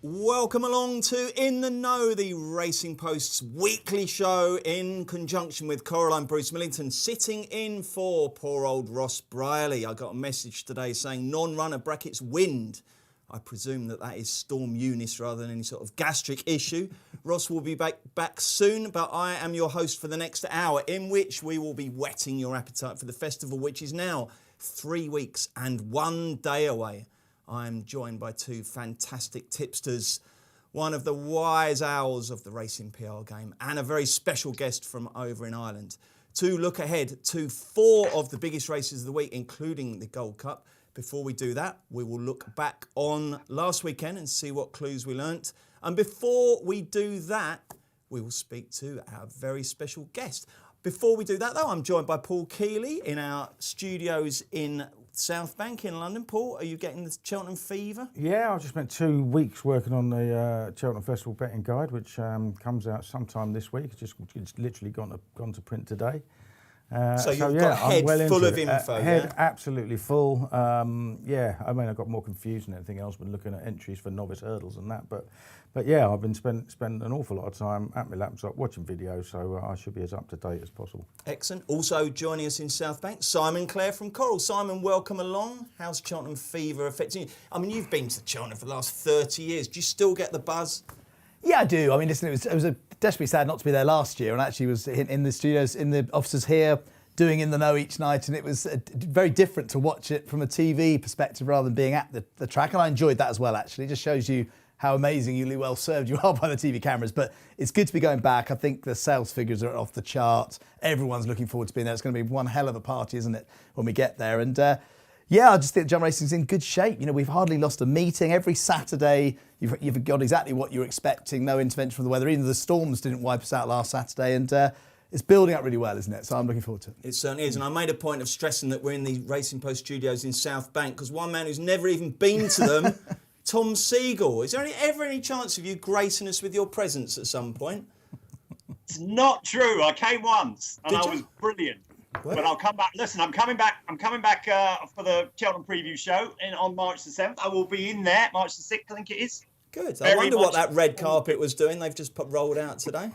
Welcome along to In the Know, the Racing Post's weekly show in conjunction with Coraline Bruce Millington, sitting in for poor old Ross Brierley. I got a message today saying non-runner brackets wind. I presume that is Storm Eunice rather than any sort of gastric issue. Ross will be back soon, but I am your host for the next hour, in which we will be whetting your appetite for the festival, which is now 3 weeks and 1 day away. I'm joined by two fantastic tipsters, one of the wise owls of the racing PR game, and a very special guest from over in Ireland, to look ahead to 4 of the biggest races of the week, including the Gold Cup. Before we do that, we will look back on last weekend and see what clues we learnt. And before we do that, we will speak to our very special guest. Before we do that, though, I'm joined by Paul Kealy in our studios in South Bank in London. Paul, are you getting the Cheltenham fever? Yeah, I've just spent 2 weeks working on the Cheltenham Festival betting guide, which comes out sometime this week. It's literally gone to print today. So you've got a head full of info, head absolutely full. I've got more confusion than anything else when looking at entries for novice hurdles and that. But yeah, I've been spending an awful lot of time at my laptop watching videos, so I should be as up to date as possible. Excellent. Also joining us in South Bank, Simon Clare from Coral. Simon, welcome along. How's Cheltenham fever affecting you? I mean, you've been to Cheltenham for the last 30 years. Do you still get the buzz? Yeah, I do. I mean, listen, it was desperately sad not to be there last year, and actually was in the studios, in the offices here, doing In the Know each night, and it was very different to watch it from a TV perspective rather than being at the track, and I enjoyed that as well, actually. It just shows you how amazingly well served you are by the TV cameras, but it's good to be going back. I think the sales figures are off the chart. Everyone's looking forward to being there. It's going to be one hell of a party, isn't it, when we get there? And I just think John Racing's in good shape. You know, we've hardly lost a meeting. Every Saturday, you've got exactly what you're expecting. No intervention from the weather. Even the storms didn't wipe us out last Saturday. And it's building up really well, isn't it? So I'm looking forward to it. It certainly is. And I made a point of stressing that we're in the Racing Post studios in South Bank, because one man who's never even been to them, Tom Segal. Is there ever any chance of you gracing us with your presence at some point? It's not true. I came once and I was brilliant. Well, but I'll come back. Listen, I'm coming back for the Cheltenham preview show on March the 7th. I will be in there, March the 6th, I think it is. Good. I wonder what that red carpet was doing. They've just rolled out today.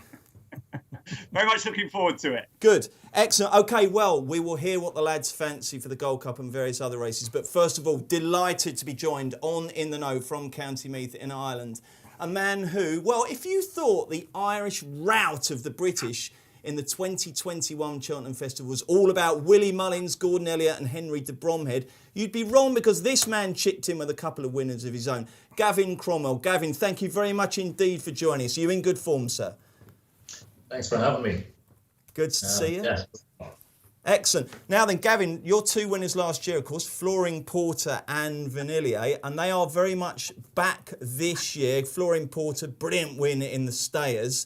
Very much looking forward to it. Good. Excellent. OK, well, we will hear what the lads fancy for the Gold Cup and various other races. But first of all, delighted to be joined on In the Know from County Meath in Ireland. A man who, well, if you thought the Irish rout of the British in the 2021 Cheltenham Festival was all about Willie Mullins, Gordon Elliott and Henry de Bromhead, you'd be wrong, because this man chipped in with a couple of winners of his own. Gavin Cromwell. Gavin, thank you very much indeed for joining us. Are you in good form, sir? Thanks for having me. Good to see you. Yeah. Excellent. Now then, Gavin, your 2 winners last year, of course, Florin Porter and Vanillier, and they are very much back this year. Florin Porter, brilliant win in the Stayers,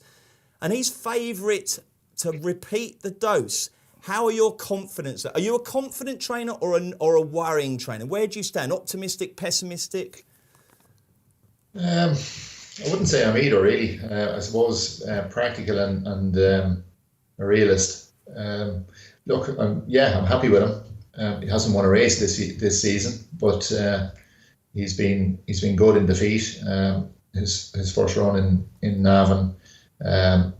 and he's favourite to repeat the dose. How are your confidence? Are you a confident trainer or a worrying trainer? Where do you stand? Optimistic, pessimistic? I wouldn't say I'm either, really. I suppose practical and a realist. Look, I'm happy with him. He hasn't won a race this season, but he's been good in defeat. His first run in Navan,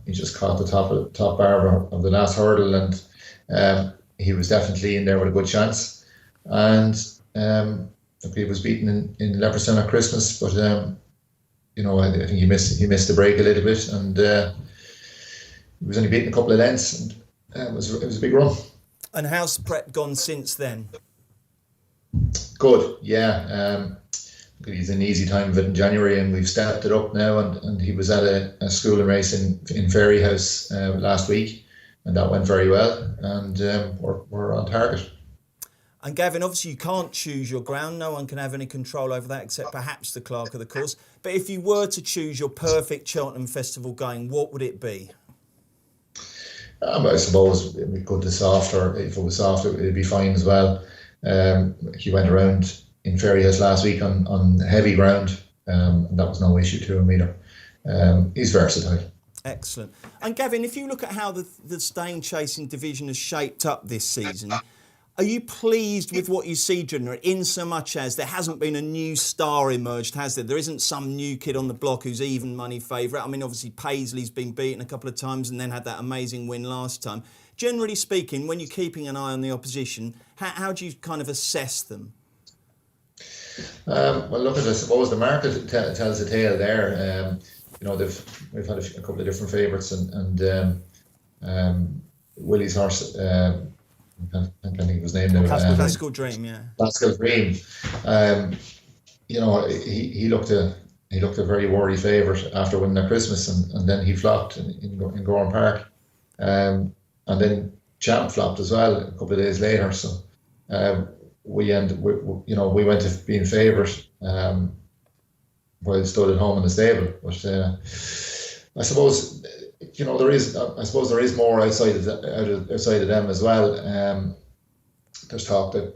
he just caught the top bar of the last hurdle, and he was definitely in there with a good chance. And he was beaten in Leopardstown at Christmas, but I think he missed the break a little bit, and he was only beaten a couple of lengths, and it was a big run. And how's prep gone since then? Good, yeah. He's in easy time of it in January, and we've stepped it up now, and he was at a schooling race in Ferryhouse last week, and that went very well, and we're on target. And Gavin, obviously you can't choose your ground. No one can have any control over that except perhaps the clerk of the course. But if you were to choose your perfect Cheltenham Festival going, what would it be? I suppose it would go to soft, or if it was soft, it'd be fine as well. He went around in Ferryhouse last week on heavy ground, and that was no issue to him either. He's versatile. Excellent. And Gavin, if you look at how the staying chasing division has shaped up this season, Are you pleased with what you see, Junior, in so much as there hasn't been a new star emerged, has there? There isn't some new kid on the block who's even money favourite. I mean, obviously, Paisley's been beaten a couple of times and then had that amazing win last time. Generally speaking, when you're keeping an eye on the opposition, how do you kind of assess them? Well, look, I suppose the market tells a tale there. We've had a couple of different favourites, and Willie's horse. I can't think of his name now. Classical Dream, yeah. Classical Dream. He looked a very worthy favourite after winning at Christmas, and then he flopped in Gorham Park, and then Champ flopped as well a couple of days later. So we went to being favourite while he stood at home in the stable. But I suppose there is more outside of them as well. There's talk that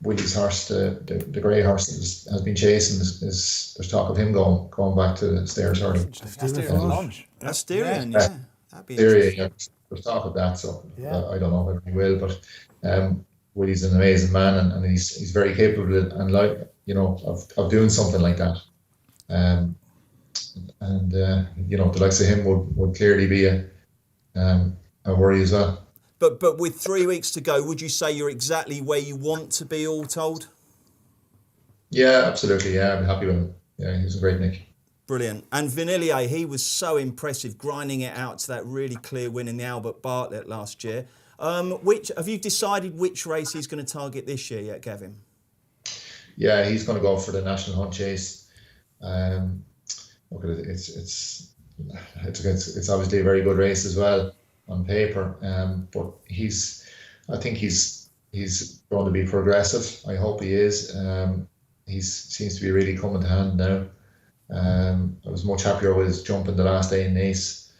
Willie's horse, the grey horse that has been chasing, there's talk of him going back to the Stairs Hurdle. Asterion, yeah. That'd be Asterion, there's talk of that, so I don't know whether he will, but Willie's an amazing man, and he's very capable of doing something like that. The likes of him would clearly be a worry as well. But with 3 weeks to go, would you say you're exactly where you want to be, all told? Yeah, absolutely. Yeah, I'm happy with him. Yeah, he's a great Nick. Brilliant. And Vanillier, he was so impressive, grinding it out to that really clear win in the Albert Bartlett last year. Have you decided which race he's going to target this year yet, Gavin? Yeah, he's going to go for the National Hunt Chase. It's obviously a very good race as well on paper, but I think he's going to be progressive. I hope he is. He seems to be really coming to hand now. I was much happier with his jump in the last day in Nice,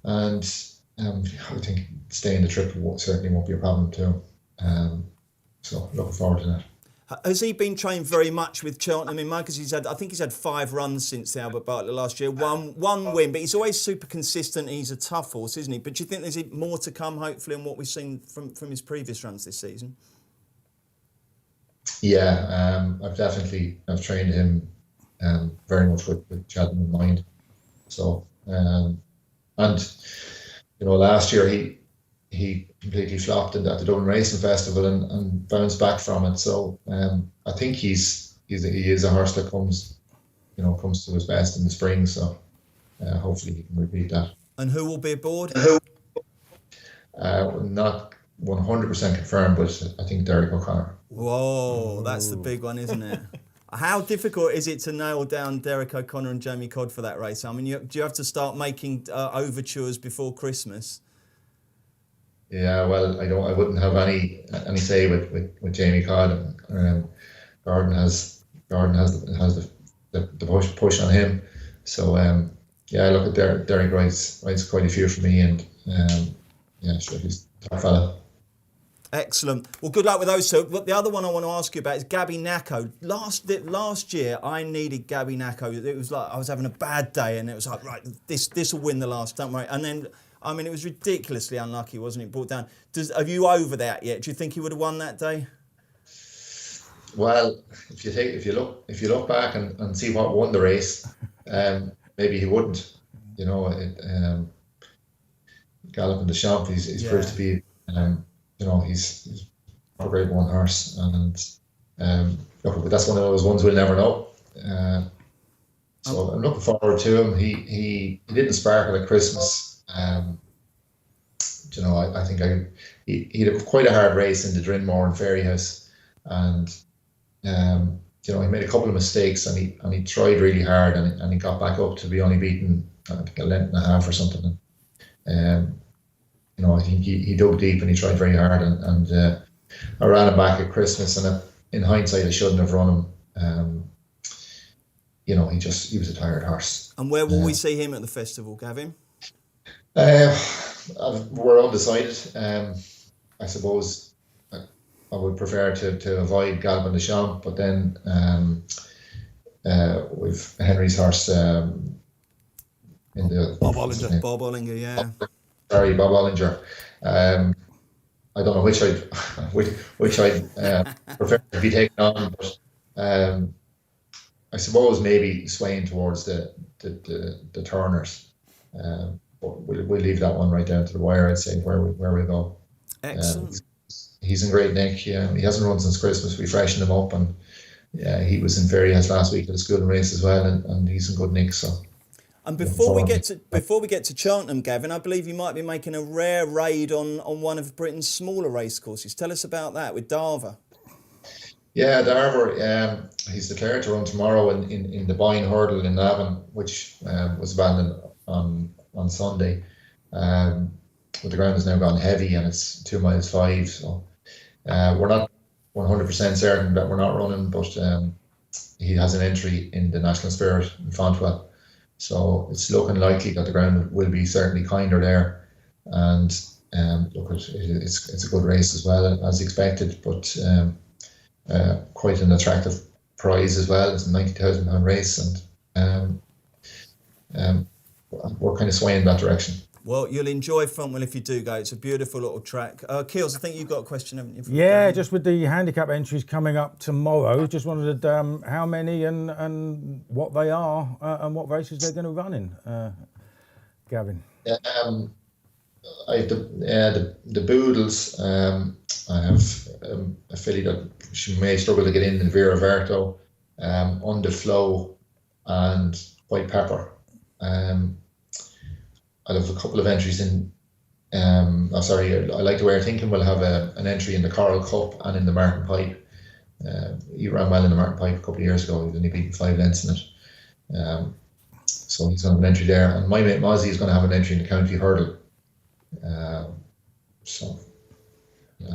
and I think staying the trip certainly won't be a problem too. So looking forward to that. Has he been trained very much with Cheltenham in mind? Because I think he's had 5 runs since the Albert Bartlett last year. One win, but he's always super consistent. He's a tough horse, isn't he? But do you think there's more to come, hopefully, on what we've seen from his previous runs this season? Yeah, I've trained him very much with Cheltenham in mind. So, last year he completely flopped at the Dublin Racing Festival and bounced back from it. So I think he is a horse that comes to his best in the spring. So hopefully he can repeat that. And who will be aboard? Not 100% confirmed, but I think Derek O'Connor. Whoa, that's the big one, isn't it? How difficult is it to nail down Derek O'Connor and Jamie Codd for that race? I mean, do you have to start making overtures before Christmas? Yeah, well, I wouldn't have any say with Jamie Codd. Gordon has the push on him. So I look at Derek writes quite a few for me, and sure, he's a top fella. Excellent. Well, good luck with those two. But the other one I want to ask you about is Gabby Nacco. Last year, I needed Gabby Nacco. It was like I was having a bad day, and it was like, right, this will win the last, don't worry. And then, I mean, it was ridiculously unlucky, wasn't it? Brought down. Are you over that yet? Do you think he would have won that day? Well, if you look back and see what won the race, maybe he wouldn't. Galloping the Champ, he's proved to be. He's a great one horse, and but that's one of those ones we'll never know. So I'm looking forward to him. He didn't sparkle at Christmas. I think he had quite a hard race in the Drinmore and Fairyhouse, and he made a couple of mistakes, and he tried really hard, and he got back up to be only beaten, I think, a length and a half or something. I think he dug deep and he tried very hard, and I ran him back at Christmas, and in hindsight I shouldn't have run him. He was a tired horse. And where will we see him at the festival, Gavin? We're undecided. I suppose I would prefer to avoid Galloping the Champ, but then with Henry's horse in the Bob Ollinger. Bob Ollinger, yeah. Sorry, Bob Ollinger. I don't know which I'd prefer to be taken on, but I suppose maybe swaying towards the turners. But we'll leave that one right down to the wire. I'd say where we go. Excellent. He's in great nick. Yeah, he hasn't run since Christmas. We freshened him up, and he was in Ferryhouse last week at the school race as well, and he's in good nick. So. And before we get to Cheltenham, Gavin, I believe you might be making a rare raid on one of Britain's smaller racecourses. Tell us about that with Darver. Yeah, Darver, he's declared to run tomorrow in the Ballymore Hurdle in Navan, which was abandoned on Sunday. But the ground has now gone heavy and it's 2 miles 5. So we're not 100% certain that we're not running, but he has an entry in the National Spirit in Fontwell. So it's looking likely that the ground will be certainly kinder there. And look, it's a good race as well, as expected, but quite an attractive prize as well. It's a £90,000 race, and we're kind of swaying that direction. Well, you'll enjoy Fontwell if you do go. It's a beautiful little track. Keels, I think you've got a question, haven't you? Yeah, just with the handicap entries coming up tomorrow, just wondered how many and what they are and what races they're going to run in, Gavin. I have the Boodles. I have a filly that she may struggle to get in Vera Verto, Underflow, and White Pepper. I'll have a couple of entries in. I like the way I'm thinking. We'll have an entry in the Coral Cup and in the Martin Pipe. He ran well in the Martin Pipe a couple of years ago. He's only beaten 5 lengths in it. So he's going to have an entry there. And my mate Mozzie is going to have an entry in the County Hurdle.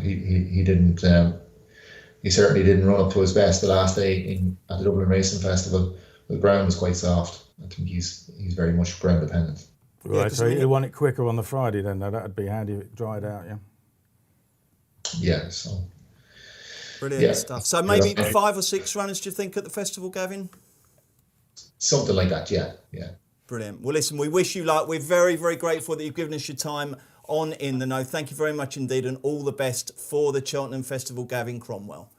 He didn't. He certainly didn't run up to his best the last day at the Dublin Racing Festival. The ground was quite soft. I think he's very much ground dependent. Right, Yeah, so you want it quicker on the Friday then, though? That'd be handy if it dried out, yeah? Yeah, so. Brilliant stuff. So maybe 5 or 6 runners, do you think, at the festival, Gavin? Something like that, yeah. Brilliant. Well, listen, we wish you luck. We're very, very grateful that you've given us your time on In the Know. Thank you very much indeed, and all the best for the Cheltenham Festival, Gavin Cromwell.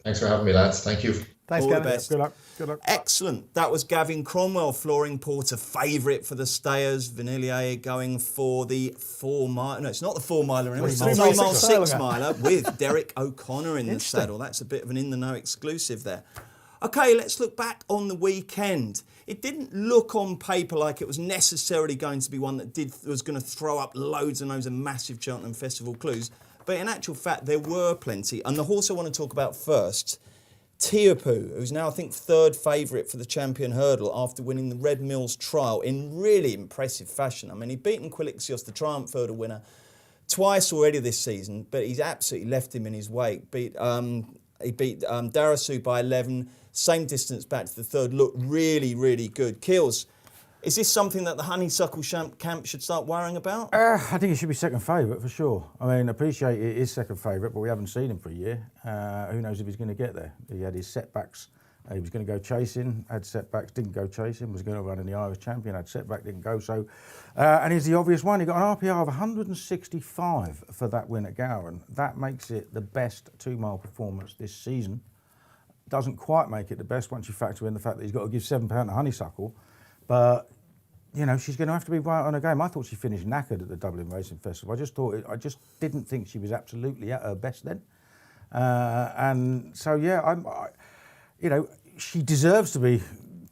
Thanks for having me, lads. Thank you. Thanks, all Gavin. the best. Good luck. Excellent. That was Gavin Cromwell, Flooring Porter favourite for the Stayers. Vanillier going for the 4 mile. No, it's not the 4 miler anymore. It's the 3 mile 6 miler with Derek O'Connor in the saddle. That's a bit of an In the Know exclusive there. OK, let's look back on the weekend. It didn't look on paper like it was necessarily going to be one that was going to throw up loads and loads of massive Cheltenham Festival clues. But in actual fact, there were plenty. And the horse I want to talk about first, Teahupoo, who's now, I think, 3rd favourite for the Champion Hurdle after winning the Red Mills Trial in really impressive fashion. I mean, he'd beaten Quilixios, the Triumph Hurdle winner, twice already this season, but he's absolutely left him in his wake. He beat Darasu by 11, same distance back to the 3rd, looked really, really good. Keels, is this something that the Honeysuckle camp should start worrying about? I think he should be 2nd favourite for sure. I mean, appreciate it is 2nd favourite, but we haven't seen him for a year. Who knows if he's going to get there? He had his setbacks. He was going to go chasing, had setbacks, didn't go chasing, was going to run in the Irish Champion, had setback, didn't go. So, and he's the obvious one. He got an RPR of 165 for that win at Gowran. That makes it the best 2 mile performance this season. Doesn't quite make it the best once you factor in the fact that he's got to give £7 to Honeysuckle. But, you know, she's going to have to be right on her game. I thought she finished knackered at the Dublin Racing Festival. I just didn't think she was absolutely at her best then. And so, yeah, you know, she deserves to be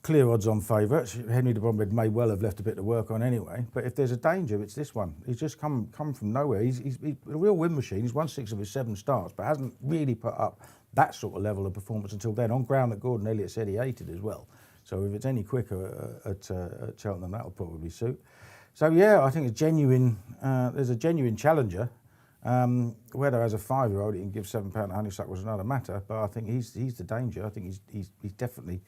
clear odds on favourite. Henry de Bromhead may well have left a bit to work on anyway. But if there's a danger, it's this one. He's just come from nowhere. He's a real win machine. He's won 6 of his 7 starts, but hasn't really put up that sort of level of performance until then, on ground that Gordon Elliott said he hated as well. So if it's any quicker at Cheltenham, that'll probably suit. So yeah, I think there's a genuine challenger. Whether as a 5-year-old he can give £7 to Honeysuckle is another matter, but I think he's the danger. I think he's definitely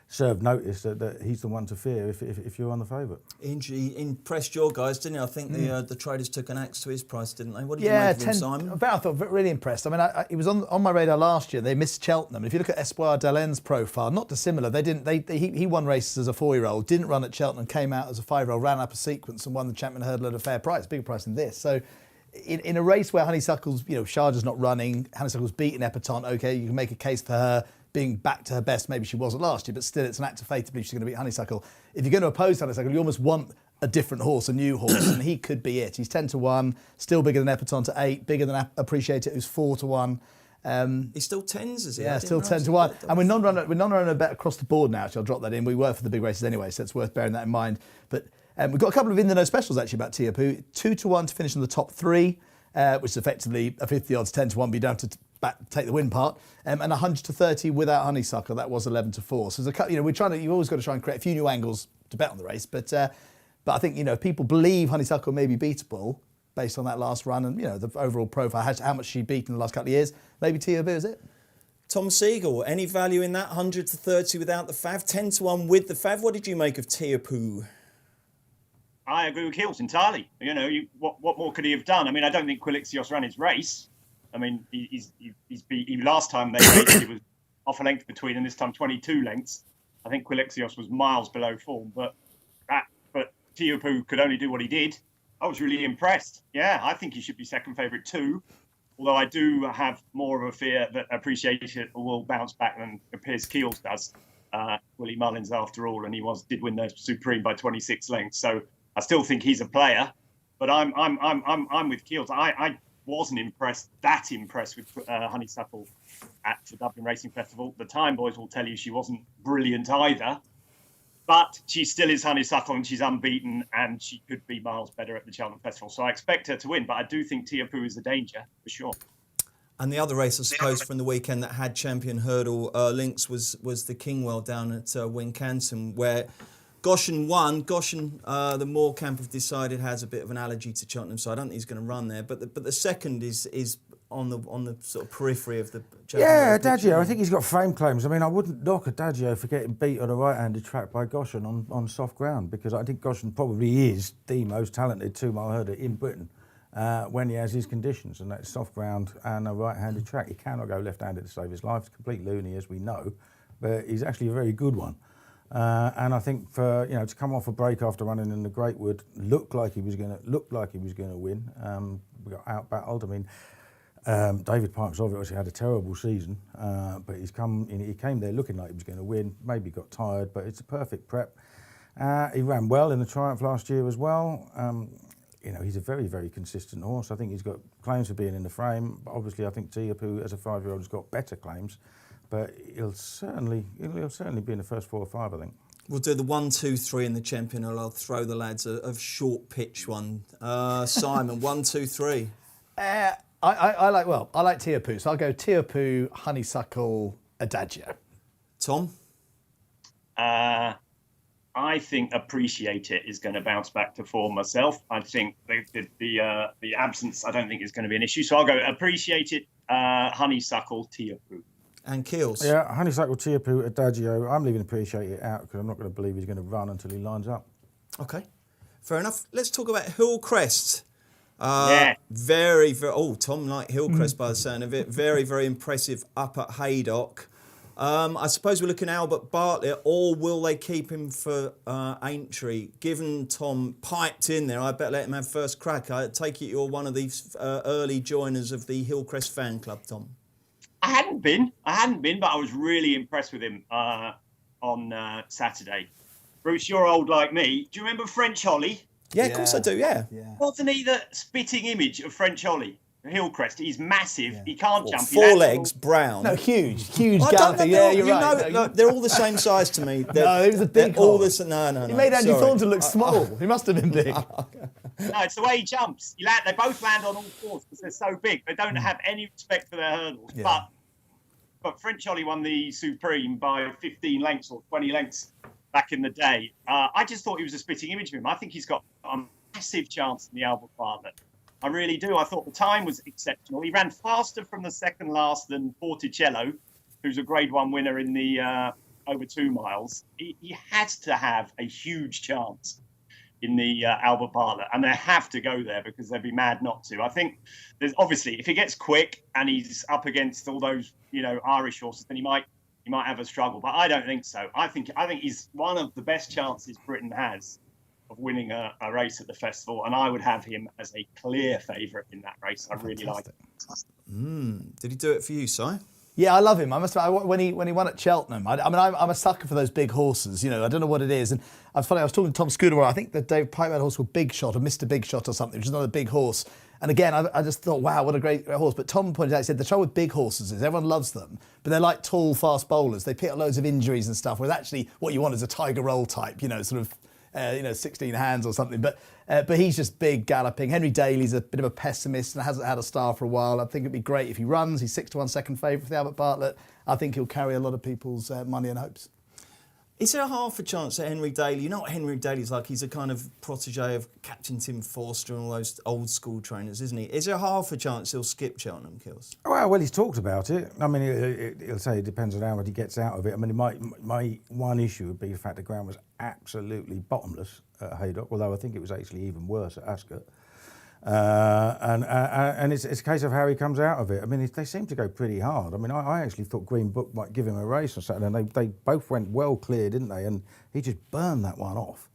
served notice that he's the one to fear if you're on the favourite. He impressed your guys, didn't he? I think the traders took an axe to his price, didn't they? What did you make of him, Simon? I thought really impressed. I mean, he was on my radar last year. They missed Cheltenham. And if you look at Espoir Dalen's profile, not dissimilar. He won races as a 4-year-old, didn't run at Cheltenham, came out as a 5-year-old, ran up a sequence and won the Champion Hurdle at a fair price, bigger price than this. So in a race where Honeysuckle's, Sharjah's not running, Honeysuckle's beaten Epatante, okay, you can make a case for her being back to her best. Maybe she wasn't last year, but still it's an act of fate to believe she's going to beat Honeysuckle. If you're going to oppose Honeysuckle, you almost want a different horse, a new horse, and he could be it. He's 10-1, still bigger than Epatante at 8, bigger than Appreciate It, who's 4-1. He's still 10s, is he? Yeah, still 10-1. And we're non-runner bet across the board now, actually. I'll drop that in. We were for the big races anyway, so it's worth bearing that in mind. But we've got a couple of in-the-know specials, actually, about Tiapu. 2-1 to finish in the top 3, which is effectively a 50 odds, 10-1, but you don't have to take the win part. And 100-30 without Honeysuckle, that was 11-4. So there's a couple, you've always got to try and create a few new angles to bet on the race. But I think, if people believe Honeysuckle may be beatable based on that last run and, the overall profile, how much she beat in the last couple of years, maybe Tiapu is it. Tom Segal, any value in that? 100-30 without the fav, 10-1 with the fav. What did you make of Tiapu? I agree with Keels entirely. What more could he have done? I mean, I don't think Quilixios ran his race. I mean, last time they raced, it was off a length between, and this time 22 lengths. I think Quilixios was miles below form, but Tiapu could only do what he did. I was really impressed. Yeah, I think he should be second favourite too. Although I do have more of a fear that Appreciate It will bounce back than appears Keels does. Willie Mullins, after all, and he did win the Supreme by 26 lengths. So I still think he's a player. But I'm with Keels. I wasn't that impressed with Honeysuckle at the Dublin Racing Festival. The Time Boys will tell you she wasn't brilliant either. But she still is Honeysuckle and she's unbeaten and she could be miles better at the Cheltenham Festival. So I expect her to win, but I do think Tiapu is a danger, for sure. And the other race, I suppose, from the weekend that had champion hurdle links was the Kingwell down at Wincanton, where Goshen won. Goshen, the Moore camp have decided, has a bit of an allergy to Cheltenham, so I don't think he's going to run there. But the second is on the sort of periphery of the Cheltenham. Yeah, Adagio. I think he's got fame claims. I mean, I wouldn't knock Adagio for getting beat on a right-handed track by Goshen on soft ground, because I think Goshen probably is the most talented 2-mile hurdler in Britain when he has his conditions, and that's soft ground and a right-handed track. He cannot go left-handed to save his life. It's a complete loony, as we know, but he's actually a very good one. And I think for to come off a break after running in the Greatwood, looked like he was going to win. We got out-battled. I mean, David Parks obviously had a terrible season, but he came there looking like he was going to win. Maybe got tired, but it's a perfect prep. He ran well in the Triumph last year as well. He's a very, very consistent horse. I think he's got claims for being in the frame. But obviously, I think Tiapu, as a 5-year-old, has got better claims. But he'll certainly be in the first 4 or 5, I think. We'll do the 1, 2, 3 in the champion, and I'll throw the lads a short pitch one. Simon, 1, 2, 3. I like Tiapu, so I'll go Tiapu, Honeysuckle, Adagio. Tom? I think Appreciate It is going to bounce back to form myself. I think the absence, I don't think is going to be an issue. So I'll go Appreciate It, Honeysuckle, Tiapu. And Keels? Yeah, Honeysuckle, Tiapu, Adagio. I'm leaving Appreciate It out because I'm not going to believe he's going to run until he lines up. Okay, fair enough. Let's talk about Hillcrest. Yeah. Very, very... Oh, Tom liked Hillcrest by the sound of it. Very, very impressive up at Haydock. I suppose we're looking at Albert Bartlett, or will they keep him for Aintree? Given Tom piped in there, I better let him have first crack. I take it you're one of the early joiners of the Hillcrest fan club, Tom. I hadn't been, but I was really impressed with him on Saturday. Bruce, you're old like me. Do you remember French Holly? Yeah, of course I do, yeah. Wasn't he the spitting image of French Holly? Hillcrest, he's massive. Yeah. He can't jump. 4 legs, brown. No, huge galloping. Yeah, you're right. No, they're all the same size to me. No, he was a big horse. No. He made Andy Thornton look small. He must have been big. No, it's the way he jumps. They both land on all 4s because they're so big. They don't have any respect for their hurdles. Yeah. But French Holly won the Supreme by 15 lengths or 20 lengths back in the day. I just thought he was a spitting image of him. I think he's got a massive chance in the Albert Bartlett. I really do. I thought the time was exceptional. He ran faster from the second last than Porticello, who's a Grade 1 winner in the over 2 miles. He has to have a huge chance in the Albert Bartlett, and they have to go there because they'd be mad not to. I think there's obviously, if he gets quick and he's up against all those Irish horses, then he might have a struggle. But I don't think so. I think he's one of the best chances Britain has of winning a race at the festival, and I would have him as a clear favourite in that race. I really like it. Did he do it for you, Si? Yeah, I love him. I must admit, when he won at Cheltenham, I mean, I'm a sucker for those big horses. You know, I don't know what it is. And it's funny, I was talking to Tom Scooter. I think the Dave Pipe had a horse called Big Shot or Mr. Big Shot or something, which is another big horse. And again, I just thought, wow, what a great horse. But Tom pointed out, he said, the trouble with big horses is everyone loves them, but they're like tall, fast bowlers. They pick up loads of injuries and stuff, whereas actually what you want is a Tiger Roll type, you know, sort of, 16 hands or something. But he's just big galloping. Henry Daly's a bit of a pessimist and hasn't had a star for a while. I think it'd be great if he runs. He's 6-1 second favourite for the Albert Bartlett. I think he'll carry a lot of people's money and hopes. Is there a half a chance that Henry Daly, you know what Henry Daly's like, he's a kind of protege of Captain Tim Forster and all those old school trainers, isn't he? Is there a half a chance he'll skip Cheltenham, Kills? Well, he's talked about it. I mean, he'll say it depends on how much he gets out of it. I mean, my one issue would be the fact the ground was absolutely bottomless at Haydock, although I think it was actually even worse at Ascot. And it's a case of how he comes out of it. I mean, they seem to go pretty hard. I mean, I actually thought Green Book might give him a race on Saturday, and they both went well clear, didn't they? And he just burned that one off.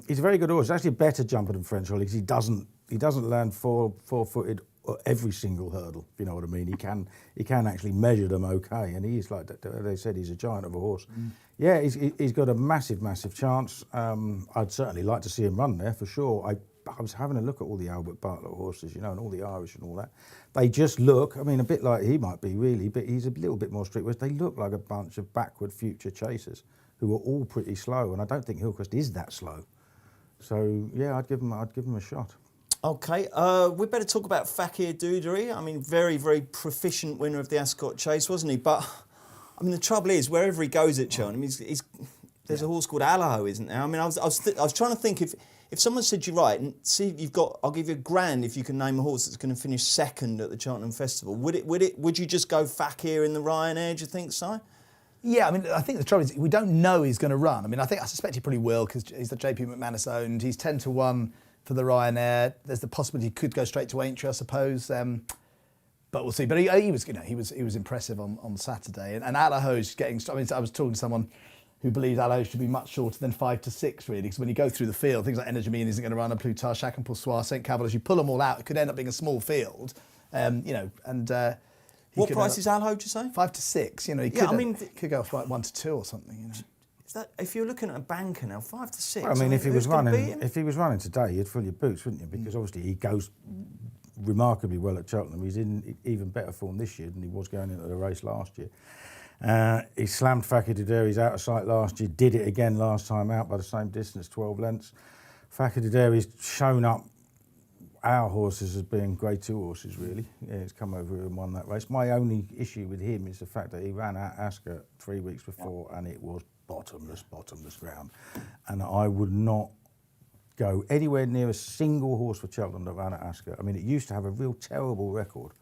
He's a very good horse. He's actually a better jumper than French Holly because he doesn't land four-footed every single hurdle. If you know what I mean? He can actually measure them okay, and he's like they said, he's a giant of a horse. Yeah, he's got a massive chance. I'd certainly like to see him run there for sure. I was having a look at all the Albert Bartlett horses, you know, and all the Irish and all that. They just look, I mean, a bit like he might be really, but he's a little bit more strict. Whereas they look like a bunch of backward future chasers who are all pretty slow, and I don't think Hillcrest is that slow. So yeah, I'd give him a shot. Okay, we better talk about Fakir Dudery. I mean, very, very proficient winner of the Ascot Chase, wasn't he? But I mean, the trouble is, wherever he goes at Cheltenham, there's a horse called Allaho, isn't there? I mean, I was trying to think if someone said you're right, and see I'll give you £1,000 if you can name a horse that's going to finish second at the Cheltenham Festival. Would you just go Fakir in the Ryanair? Do you think, Si? Yeah, I mean, I think the trouble is we don't know he's going to run. I mean, I suspect he probably will because he's the JP McManus owned. He's 10-1 for the Ryanair. There's the possibility he could go straight to Aintree, I suppose. But we'll see. But he was impressive on Saturday. And Allaho's getting. I mean, I was talking to someone who believes Allaho should be much shorter than 5 to 6, really. Because when you go through the field, things like Energy Mean isn't going to run, and Plutarch, and Poussoir, St. Caval, as you pull them all out, it could end up being a small field. What price is Allaho, do you say? 5 to 6. You know, he could go for like 1 to 2 or something. You know. Is that, if you're looking at a banker now, 5 to 6? Well, I mean, if he was running today, you'd fill your boots, wouldn't you? Because obviously he goes remarkably well at Cheltenham. He's in even better form this year than he was going into the race last year. He slammed Fakir Dudery's out of sight last year, did it again last time out by the same distance, 12 lengths. Fakir Dudery's shown up our horses as being Grade 2 horses, really. Yeah, he's come over and won that race. My only issue with him is the fact that he ran at Ascot 3 weeks before and it was bottomless ground. And I would not go anywhere near a single horse for Cheltenham that ran at Ascot. I mean, it used to have a real terrible record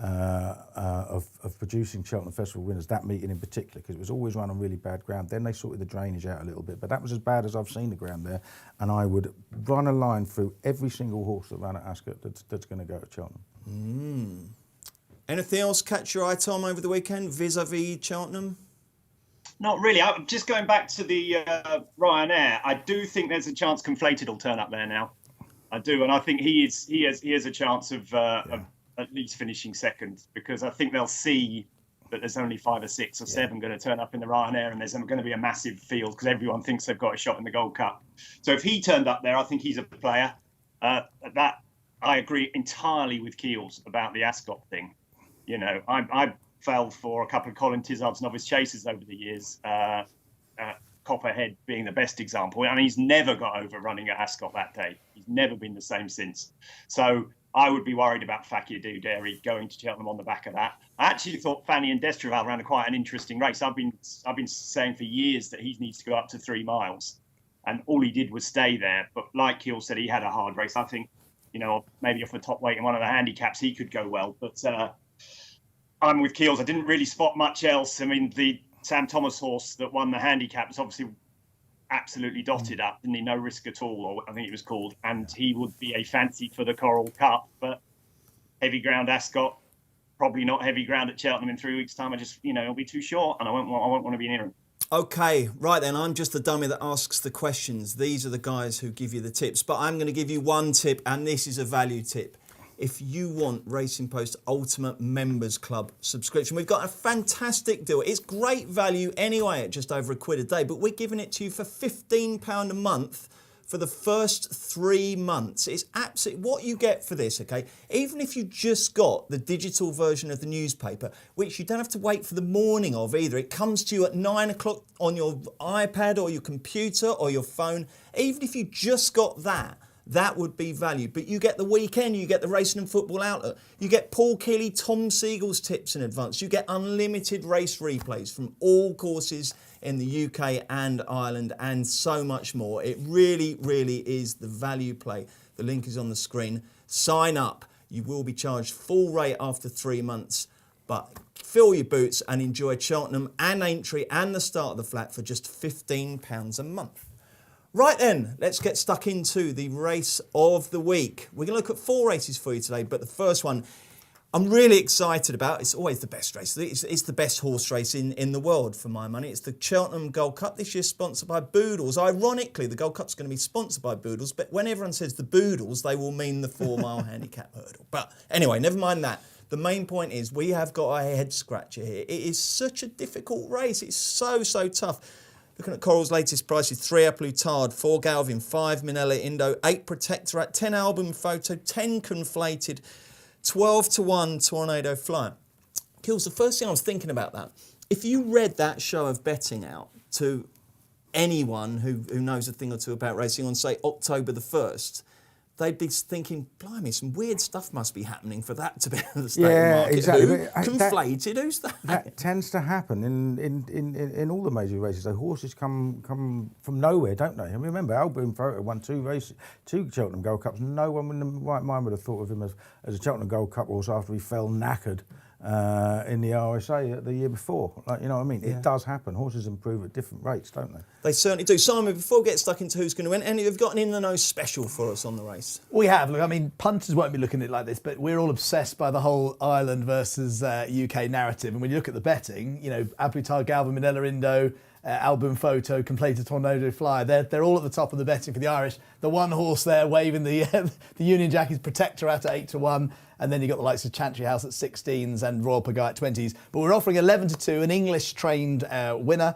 of producing Cheltenham Festival winners, that meeting in particular, because it was always run on really bad ground. Then they sorted the drainage out a little bit, but that was as bad as I've seen the ground there. And I would run a line through every single horse that ran at Ascot that's going to go to Cheltenham. Anything else catch your eye, Tom, over the weekend vis-a-vis Cheltenham? Not really. I'm just going back to the Ryanair. I do think there's a chance Conflated will turn up there now. I do, and I think he has a chance of at least finishing second, because I think they'll see that there's only 5 or 6 or 7 going to turn up in the Ryanair, and there's going to be a massive field because everyone thinks they've got a shot in the Gold Cup. So if he turned up there, I think he's a player. That I agree entirely with Keels about the Ascot thing. You know, I fell for a couple of Colin Tizard's novice chases over the years. Copperhead being the best example. I mean, he's never got over running at Ascot that day. He's never been the same since. So I would be worried about Fakir Dudery going to Cheltenham on the back of that. I actually thought Fanny and Destraval ran quite an interesting race. I've been saying for years that he needs to go up to 3 miles, and all he did was stay there. But like Keel said, he had a hard race. I think, you know, maybe off the top weight in one of the handicaps, he could go well. But I'm with Keels. I didn't really spot much else. I mean, the Sam Thomas horse that won the handicap was obviously absolutely dotted up, didn't he? No Risk at All, or I think it was called, and he would be a fancy for the Coral Cup. But heavy ground Ascot, probably not heavy ground at Cheltenham in 3 weeks' time. I just, you know, it'll be too short, and I won't want to be near him. Okay, right then, I'm just the dummy that asks the questions. These are the guys who give you the tips, but I'm going to give you one tip, and this is a value tip. If you want Racing Post Ultimate Members Club subscription, we've got a fantastic deal. It's great value anyway at just over £1 a day, but we're giving it to you for £15 a month for the first 3 months. It's absolutely what you get for this, okay? Even if you just got the digital version of the newspaper, which you don't have to wait for the morning of either. It comes to you at 9 o'clock on your iPad or your computer or your phone. Even if you just got that, that would be value. But you get the weekend, you get the Racing and Football Outlet, you get Paul Kealy, Tom Segal's tips in advance, you get unlimited race replays from all courses in the UK and Ireland, and so much more. It really, really is the value play. The link is on the screen. Sign up. You will be charged full rate after 3 months, but fill your boots and enjoy Cheltenham and Aintree and the start of the flat for just £15 a month. Right then, let's get stuck into the race of the week. We're going to look at 4 races for you today, but the first one I'm really excited about. It's always the best race. It's the best horse race in the world for my money. It's the Cheltenham Gold Cup, this year sponsored by Boodles. Ironically, the Gold Cup's going to be sponsored by Boodles, but when everyone says the Boodles, they will mean the 4-mile handicap hurdle. But anyway, never mind that. The main point is we have got a head scratcher here. It is such a difficult race. It's so tough. Looking at Coral's latest prices, 3 A Plus Tard, 4 Galvin, 5 Minella Indo, 8 Protectorat, 10 Album Photo, 10 Conflated, 12 to 1 Tornado Flyer. Kills, the first thing I was thinking about that, if you read that show of betting out to anyone who knows a thing or two about racing on, say, October the 1st, they'd be thinking, blimey, some weird stuff must be happening for that to be in the state market. Exactly. Who? Conflated? Who's that? That tends to happen in all the major races. So horses come from nowhere, don't they? And remember, Album Photo won 2 Cheltenham Gold Cups. No one in the right mind would have thought of him as a Cheltenham Gold Cup horse after he fell knackered in the RSA the year before. Like, you know what I mean? Yeah. It does happen. Horses improve at different rates, don't they? They certainly do. Simon, before we get stuck into who's going to win, any of you got an in-the-know special for us on the race? We have. Look, I mean, punters won't be looking at it like this, but we're all obsessed by the whole Ireland versus UK narrative. And when you look at the betting, you know, A Plus Tard, Galvin, Minella Indo, Album Photo, Conflated Tornado Flyer, they're all at the top of the betting for the Irish. The one horse there waving the Union Jack is Protectorat at 8 to 1. And then you've got the likes of Chantry House at 16s and Royal Pagay at 20s. But we're offering 11 to 2, an English-trained winner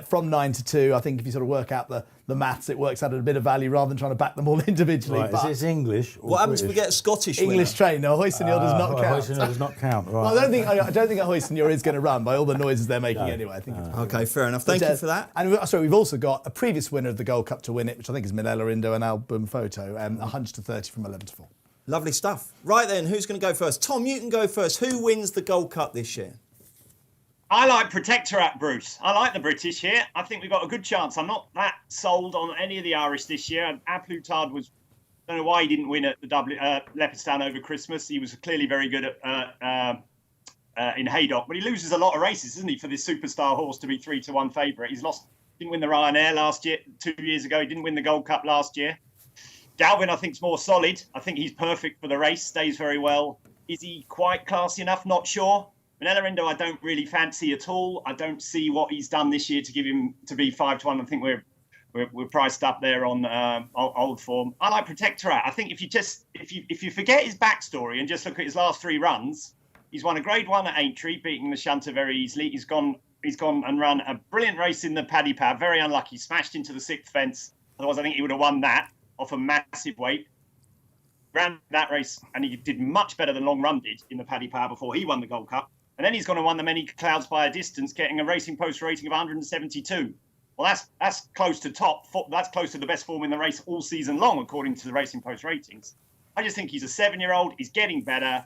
from 9 to 2. I think if you sort of work out the maths, it works out at a bit of value rather than trying to back them all individually. Right, but is it English or what happens if British? we get a Scottish winner? English-trained. No, Hoyson-Hill does not count. Hoyson-Hill does not count, right. Well, I don't think a Hoyson-Hill is going to run by all the noises they're making anyway. I think it's Okay, fair enough. Thank you for that. And sorry, we've also got a previous winner of the Gold Cup to win it, which I think is Minella Indo and Album Photo, 100 to 30 from 11 to 4. Lovely stuff. Right then, who's going to go first? Tom, you can go first. Who wins the Gold Cup this year? I like Protectorat, Bruce. I like the British here. I think we've got a good chance. I'm not that sold on any of the Irish this year. A Plus Tard was, I don't know why he didn't win at the Leopardstown over Christmas. He was clearly very good at in Haydock, but he loses a lot of races, doesn't he, for this superstar horse to be 3 to 1 favourite. He's lost, didn't win the Ryanair last year, 2 years ago. He didn't win the Gold Cup last year. Galvin, I think, is more solid. I think he's perfect for the race, stays very well. Is he quite classy enough? Not sure. Minella Indo, I don't really fancy at all. I don't see what he's done this year to give him to be 5 to 1. I think we're priced up there on old form. I like Protectorat. I think if you forget his backstory and just look at his last 3 runs, he's won a Grade 1 at Aintree, beating the Shunter very easily. He's gone and run a brilliant race in the Paddy Pad. Very unlucky, smashed into the 6th fence. Otherwise, I think he would have won that off a massive weight. Ran that race, and he did much better than Long Run did in the Paddy Power before he won the Gold Cup. And then he's gone and won the Many Clouds by a distance, getting a Racing Post rating of 172. Well, that's close to top. That's close to the best form in the race all season long, according to the Racing Post ratings. I just think he's a 7-year-old. He's getting better.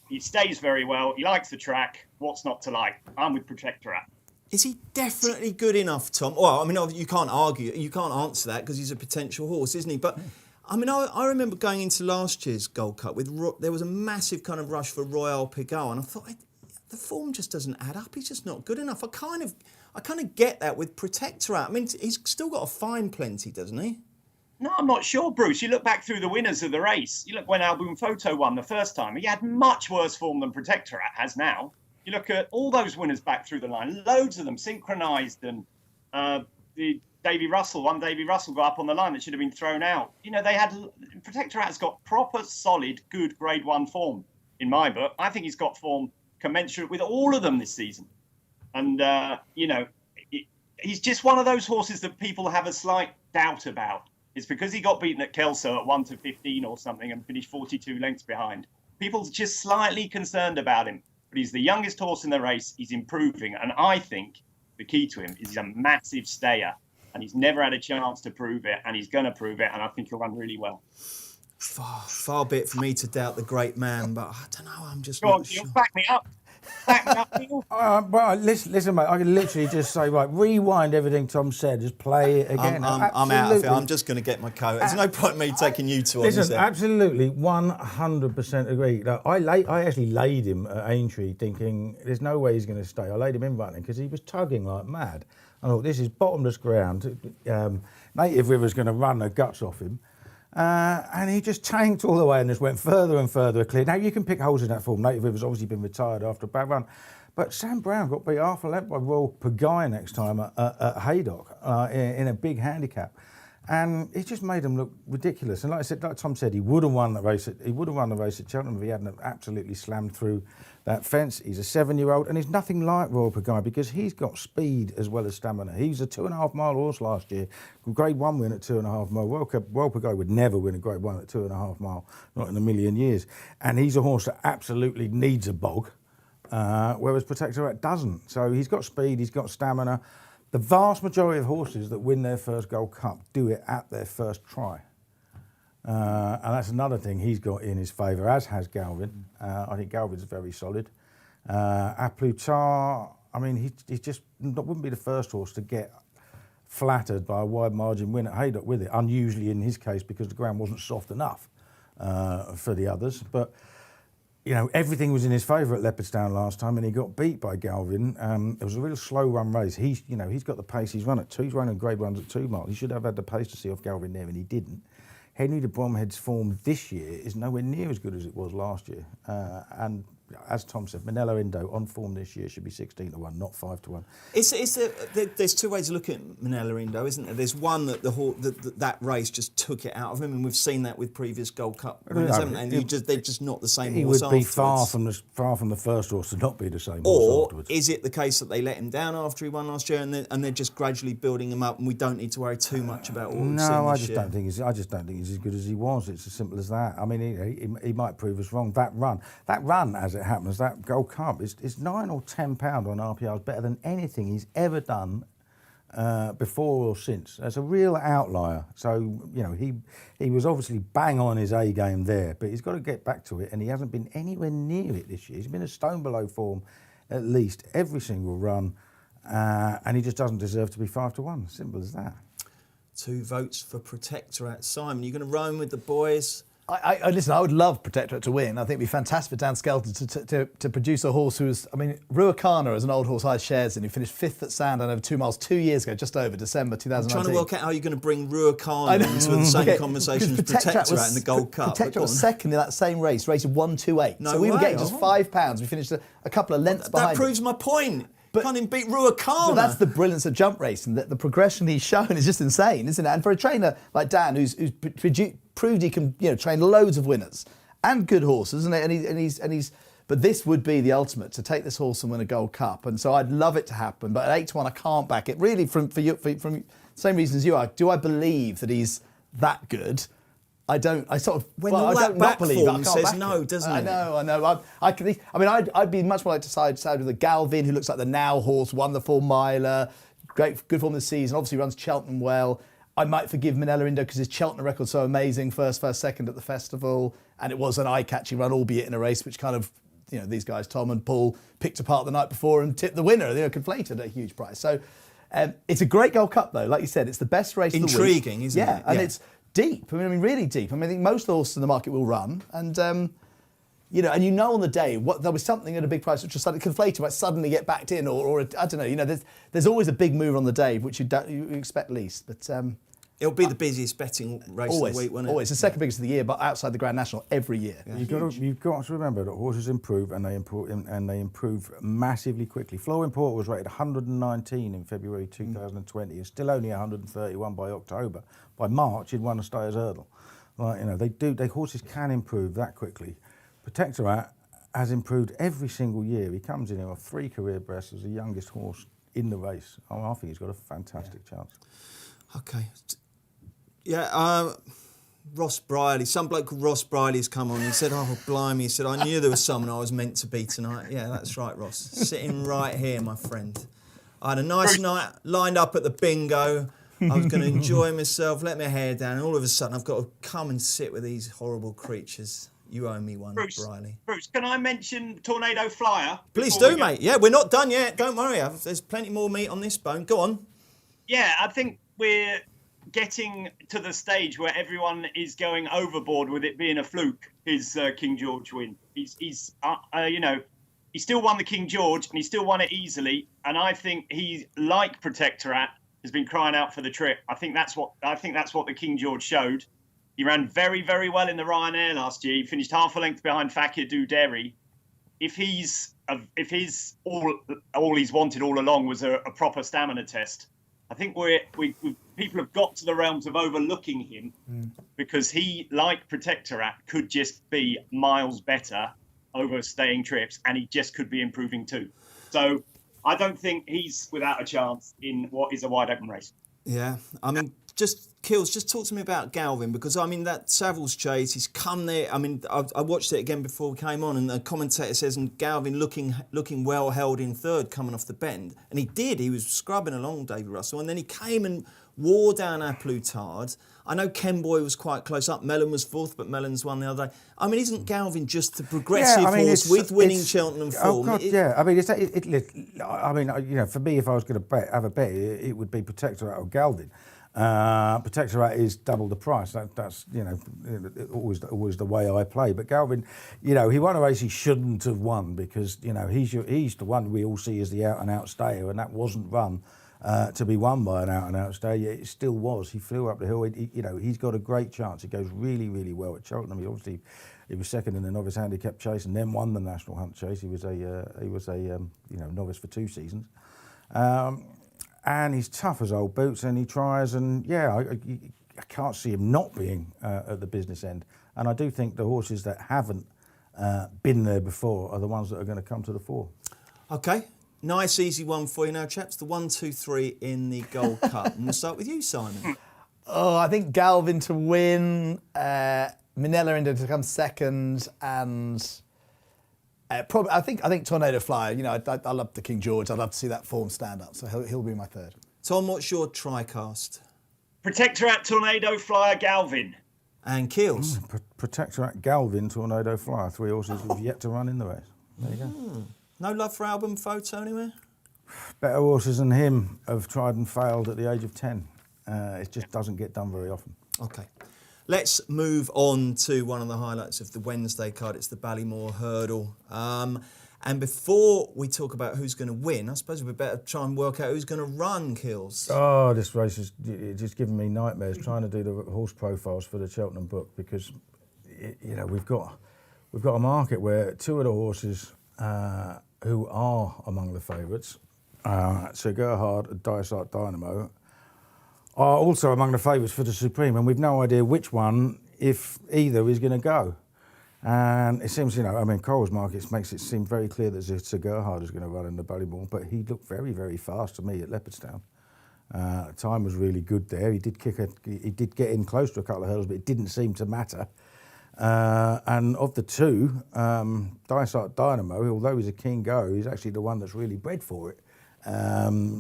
He stays very well. He likes the track. What's not to like? I'm with Protectorat. Is he definitely good enough, Tom? Well, I mean, you can't argue. You can't answer that because he's a potential horse, isn't he? But, I mean, I remember going into last year's Gold Cup there was a massive kind of rush for Royal Pagay, and I thought, the form just doesn't add up. He's just not good enough. I kind of get that with Protectorat. I mean, he's still got to find plenty, doesn't he? No, I'm not sure, Bruce. You look back through the winners of the race. You look when Album Photo won the first time. He had much worse form than Protectorat has now. You look at all those winners back through the line, loads of them synchronised and the Davy Russell got up on the line that should have been thrown out. You know, Protectorate's got proper, solid, good Grade 1 form in my book. I think he's got form commensurate with all of them this season. And, he's just one of those horses that people have a slight doubt about. It's because he got beaten at Kelso at 1-15 or something and finished 42 lengths behind. People's just slightly concerned about him. But he's the youngest horse in the race. He's improving. And I think the key to him is he's a massive stayer. And he's never had a chance to prove it. And he's going to prove it. And I think he'll run really well. Far be it for me to doubt the great man. But I don't know. I'm just Go on, Neil, back me up. Well, listen, mate. I can literally just say, right, rewind everything Tom said. Just play it again. I'm out of it. I'm just going to get my coat. There's no point in me taking you two on this. Listen, absolutely, 100% agree. Like, I actually laid him at Aintree thinking there's no way he's going to stay. I laid him in running because he was tugging like mad. I thought, this is bottomless ground. Native River's going to run the guts off him. And he just tanked all the way and just went further and further clear. Now, you can pick holes in that form. Native River's obviously been retired after a bad run. But Sam Brown got beat half a length by Royal Pagaille next time at Haydock in a big handicap. And it just made him look ridiculous. And like Tom said, he would have won the race at Cheltenham if he hadn't absolutely slammed through that fence. He's a 7-year-old, and he's nothing like Royal Pagaille because he's got speed as well as stamina. He's a 2.5 mile horse last year, Grade 1 win at 2.5 mile. Royal Pagaille would never win a Grade 1 at 2.5 mile, not in a million years. And he's a horse that absolutely needs a bog, whereas Protectorat doesn't. So he's got speed, he's got stamina. The vast majority of horses that win their first Gold Cup do it at their first try. And that's another thing he's got in his favour, as has Galvin. I think Galvin's very solid. A Plus Tard, I mean, he just wouldn't be the first horse to get flattered by a wide margin win at Haydock with it, unusually in his case because the ground wasn't soft enough for the others. But you know, everything was in his favour at Leopardstown last time, and he got beat by Galvin. It was a real slow run race. He's got the pace. He's running Grade 1s at 2 miles. He should have had the pace to see off Galvin there, and he didn't. Henry de Bromhead's form this year is nowhere near as good as it was last year. And as Tom said, Manella Indo on form this year should be 16-1, not 5-1. There's two ways of looking at Manella Indo, isn't there? There's one that that race just took it out of him, and we've seen that with previous Gold Cup winners, haven't they? And they're just not the same horse afterwards. He would be far from the first horse to not be the same horse horse afterwards. Or is it the case that they let him down after he won last year, and they're just gradually building him up, and we don't need to worry too much about what we've seen this year? I just don't think he's as good as he was. It's as simple as that. I mean, he might prove us wrong. That run, as it happens, that Gold Cup is £9 or £10 on RPR, better than anything he's ever done before or since. That's a real outlier. So, you know, he was obviously bang on his A game there, but he's got to get back to it, and he hasn't been anywhere near it this year. He's been a stone below form at least every single run, and he just doesn't deserve to be 5-1. Simple as that. 2 votes for Protectorat. Simon, you're going to roam with the boys? Listen, I would love Protectorate to win. I think it'd be fantastic for Dan Skelton to produce a horse who's, I mean, Ruacana is an old horse I had shares in, who finished 5th at Sandown over 2 miles 2 years ago, just over December 2019. I'm trying to work out how you're going to bring Ruacana into the same conversation as Protectorat in the Gold Cup. Protectorat was second in that same race, rated 128. So we were getting just £5. We finished a couple of lengths behind. That proves my point. Can't even beat Ruacana. But that's the brilliance of jump racing. The progression he's shown is just insane, isn't it? And for a trainer like Dan, who's proved he can, train loads of winners and good horses, and he's. But this would be the ultimate, to take this horse and win a Gold Cup. And so I'd love it to happen. But at 8-1, I can't back it. Really, from the same reasons you are. Do I believe that he's that good? I don't. I sort of. When all that back form says no, doesn't it? I know. I'd be much more like to side with a Galvin, who looks like the now horse, won the 4 miler, good form this season. Obviously runs Cheltenham well. I might forgive Manella Indo because his Cheltenham record's so amazing. First, second at the festival, and it was an eye-catching run, albeit in a race which kind of, these guys, Tom and Paul, picked apart the night before and tipped the winner. Conflated a huge price. So it's a great Gold Cup though. Like you said, it's the best race of the week. Intriguing, isn't it? Yeah, and it's deep. I mean, really deep. I think most horses in the market will run, and on the day there was something at a big price which was suddenly conflated, might suddenly get backed in, or I don't know. There's always a big move on the day which you expect least. But It'll be the busiest betting race of the week, won't it? Always. The second biggest of the year, but outside the Grand National every year. Yeah. You've got to remember that horses improve and they improve massively quickly. Flooring Port was rated 119 in February 2020. It's still only 131 by October. By March, he'd won a Stayers Hurdle. Like, you know, horses can improve that quickly. Protectorat has improved every single year. He comes in here with 3 career breasts as the youngest horse in the race. I think he's got a fantastic chance. Okay. Yeah, Ross Briley. Some bloke called Ross Briley's come on. He said, "Oh, blimey!" He said, "I knew there was someone I was meant to be tonight." Yeah, that's right, Ross. Sitting right here, my friend. I had a nice night lined up at the bingo. I was going to enjoy myself, let my hair down, and all of a sudden I've got to come and sit with these horrible creatures. You owe me one, Briley. Bruce, can I mention Tornado Flyer? Please do, mate. Yeah, we're not done yet. Don't worry. There's plenty more meat on this bone. Go on. Yeah, I think we're getting to the stage where everyone is going overboard with it being a fluke. His King George win. He's he still won the King George and he still won it easily. And I think he, like Protectorat, has been crying out for the trip. I think that's what the King George showed. He ran very, very well in the Ryanair last year. He finished half a length behind Fakir Du Derry. If all he's wanted all along was a proper stamina test, I think people have got to the realms of overlooking him because he, like Protectorat, could just be miles better over staying trips, and he just could be improving too. So I don't think he's without a chance in what is a wide open race. Yeah, I mean, just talk to me about Gavin, because I mean that Savills Chase, he's come there. I mean, I watched it again before we came on, and the commentator says, and Gavin looking well held in third coming off the bend, and he did. He was scrubbing along David Russell, and then he came and wore down our Plutard. I know Kenboy was quite close up. Mellon was fourth, but Mellon's won the other day. I mean, isn't Galvin just the progressive horse with winning Cheltenham form? Oh God, yeah. I mean, I mean, you know, for me, if I was going to have a bet, it would be Protectorat or Galvin. Protectorat is double the price. That's you know always the way I play. But Galvin, you know, he won a race he shouldn't have won because you know he's the one we all see as the out and out stayer, and that wasn't run to be won by an out and out stayer. It still was. He flew up the hill. You know, he's got a great chance. He goes really, really well at Cheltenham. He was second in the novice handicap chase and then won the national hunt chase. He was a novice for 2 seasons. And he's tough as old boots, and he tries, and yeah, I can't see him not being at the business end. And I do think the horses that haven't been there before are the ones that are going to come to the fore. Okay, nice easy one for you now, chaps. The 1, 2, 3 in the Gold Cup. And we'll start with you, Simon. Oh, I think Galvin to win, Minella Indo to come second, and probably I think Tornado Flyer. You know, I love the King George. I'd love to see that form stand up. So he'll be my third. Tom, what's your tricast? Protectorat, Tornado Flyer, Galvin. And Keels? Protectorat, Galvin, Tornado Flyer. 3 horses who've yet to run in the race. There you go. No love for album photo anywhere? Better horses than him have tried and failed at the age of 10. It just doesn't get done very often. Okay. Let's move on to one of the highlights of the Wednesday card. It's the Ballymore Hurdle. And before we talk about who's going to win, I suppose we better try and work out who's going to run, Kills. Oh, this race is just giving me nightmares trying to do the horse profiles for the Cheltenham book because, you know, we've got a market where 2 of the horses who are among the favourites, Sir Gerhard and Dysart Dynamo, are also among the favourites for the Supreme, and we've no idea which one, if either, is going to go. And it seems, you know, I mean, Coral's Markets makes it seem very clear that Sir Gerhard is going to run in the Ballymore, but he looked very, very fast to me at Leopardstown. Time was really good there. He did get in close to a couple of hurdles, but it didn't seem to matter. And of the 2, Dysart Dynamo, although he's a King Go, he's actually the one that's really bred for it.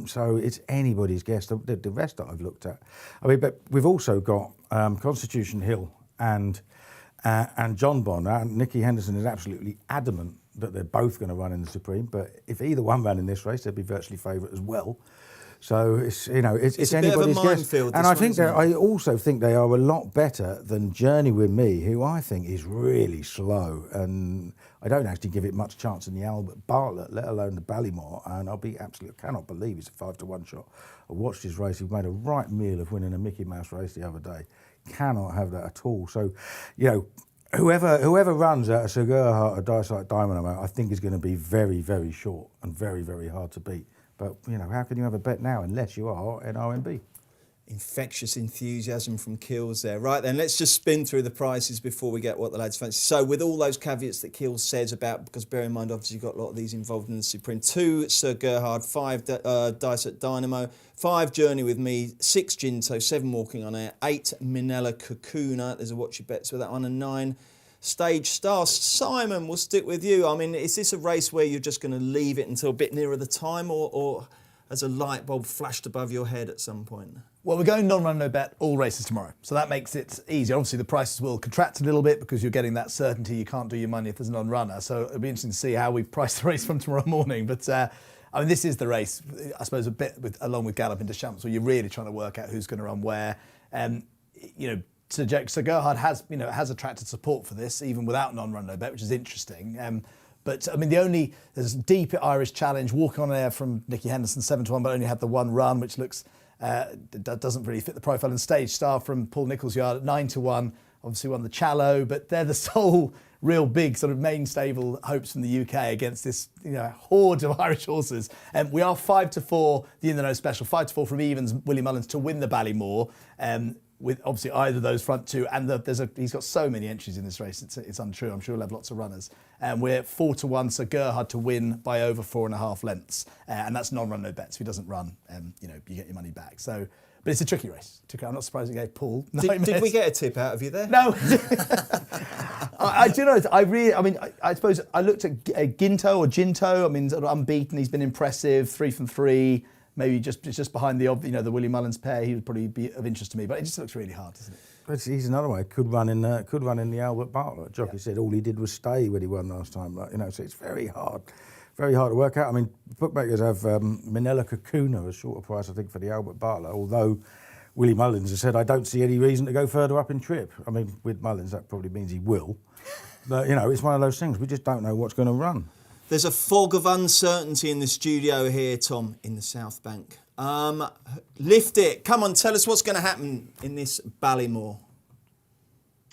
So it's anybody's guess, the rest that I've looked at. I mean, but we've also got Constitution Hill and John Bonner, and Nicky Henderson is absolutely adamant that they're both going to run in the Supreme, but if either one ran in this race, they'd be virtually favourite as well. So it's it's a bit of a anybody's guess. minefield, And this I one, think isn't it? I also think they are a lot better than Journey with Me, who I think is really slow, and I don't actually give it much chance in the Albert Bartlett, let alone the Ballymore. And I cannot believe it's a 5-1 shot. I watched his race. He made a right meal of winning a Mickey Mouse race the other day. Cannot have that at all. So, whoever runs at a Sir Gerhard or Dice Like Diamond, I think is going to be very, very short and very, very hard to beat. But, how can you have a bet now unless you are an RMB? Infectious enthusiasm from Keels there. Right then, let's just spin through the prices before we get what the lads fancy. So with all those caveats that Keels says about, because bear in mind, obviously you've got a lot of these involved in the Supreme. 2 Sir Gerhard, 5 Dice at Dynamo, 5 Journey with Me, 6 Ginto, 7 Walking on Air, 8 Minella Kakuna, there's a watch your bets with that one, and 9 Stage Star. Simon, we'll stick with you. I mean, is this a race where you're just going to leave it until a bit nearer the time, or has a light bulb flashed above your head at some point? Well, we're going non-run, no bet all races tomorrow. So that makes it easier. Obviously, the prices will contract a little bit because you're getting that certainty you can't do your money if there's a non-runner. So it'll be interesting to see how we price the race from tomorrow morning. But, this is the race, I suppose, a bit along with Gallop into Champs, where you're really trying to work out who's going to run where. Sir Gerhard has attracted support for this, even without non-run, no bet, which is interesting. But there's a deep Irish challenge, Walking on Air from Nicky Henderson, 7-1, but only had the one run, which looks doesn't really fit the profile. And Stage Star from Paul Nicholls' yard at 9-1, obviously won the Challow, but they're the sole real big sort of main stable hopes from the UK against this horde of Irish horses. We are 5-4, the In the Know special, 5-4 from Evans, Willie Mullins to win the Ballymore. With obviously either of those front two, and he's got so many entries in this race, it's untrue. I'm sure he'll have lots of runners. We're 4-1, Sir Gerhard to win by over 4.5 lengths, and that's non-run, no bets. If he doesn't run, you get your money back. So, but it's a tricky race. I'm not surprised it gave Paul nightmares. Did we get a tip out of you there? No. I do know. I suppose I looked at Ginto or Ginto. Sort of unbeaten. He's been impressive. 3 from 3. Maybe just behind the Willie Mullins pair, he would probably be of interest to me. But it just looks really hard, doesn't it? But he's another way. Could run in the Albert Bartlett. Jockey said all he did was stay when he won last time. So it's very hard to work out. Bookmakers have Minella Kakuna a shorter price, I think, for the Albert Bartlett. Although Willie Mullins has said, I don't see any reason to go further up in trip. With Mullins, that probably means he will. But it's one of those things. We just don't know what's going to run. There's a fog of uncertainty in the studio here, Tom, in the South Bank. Lift it. Come on, tell us what's going to happen in this Ballymore.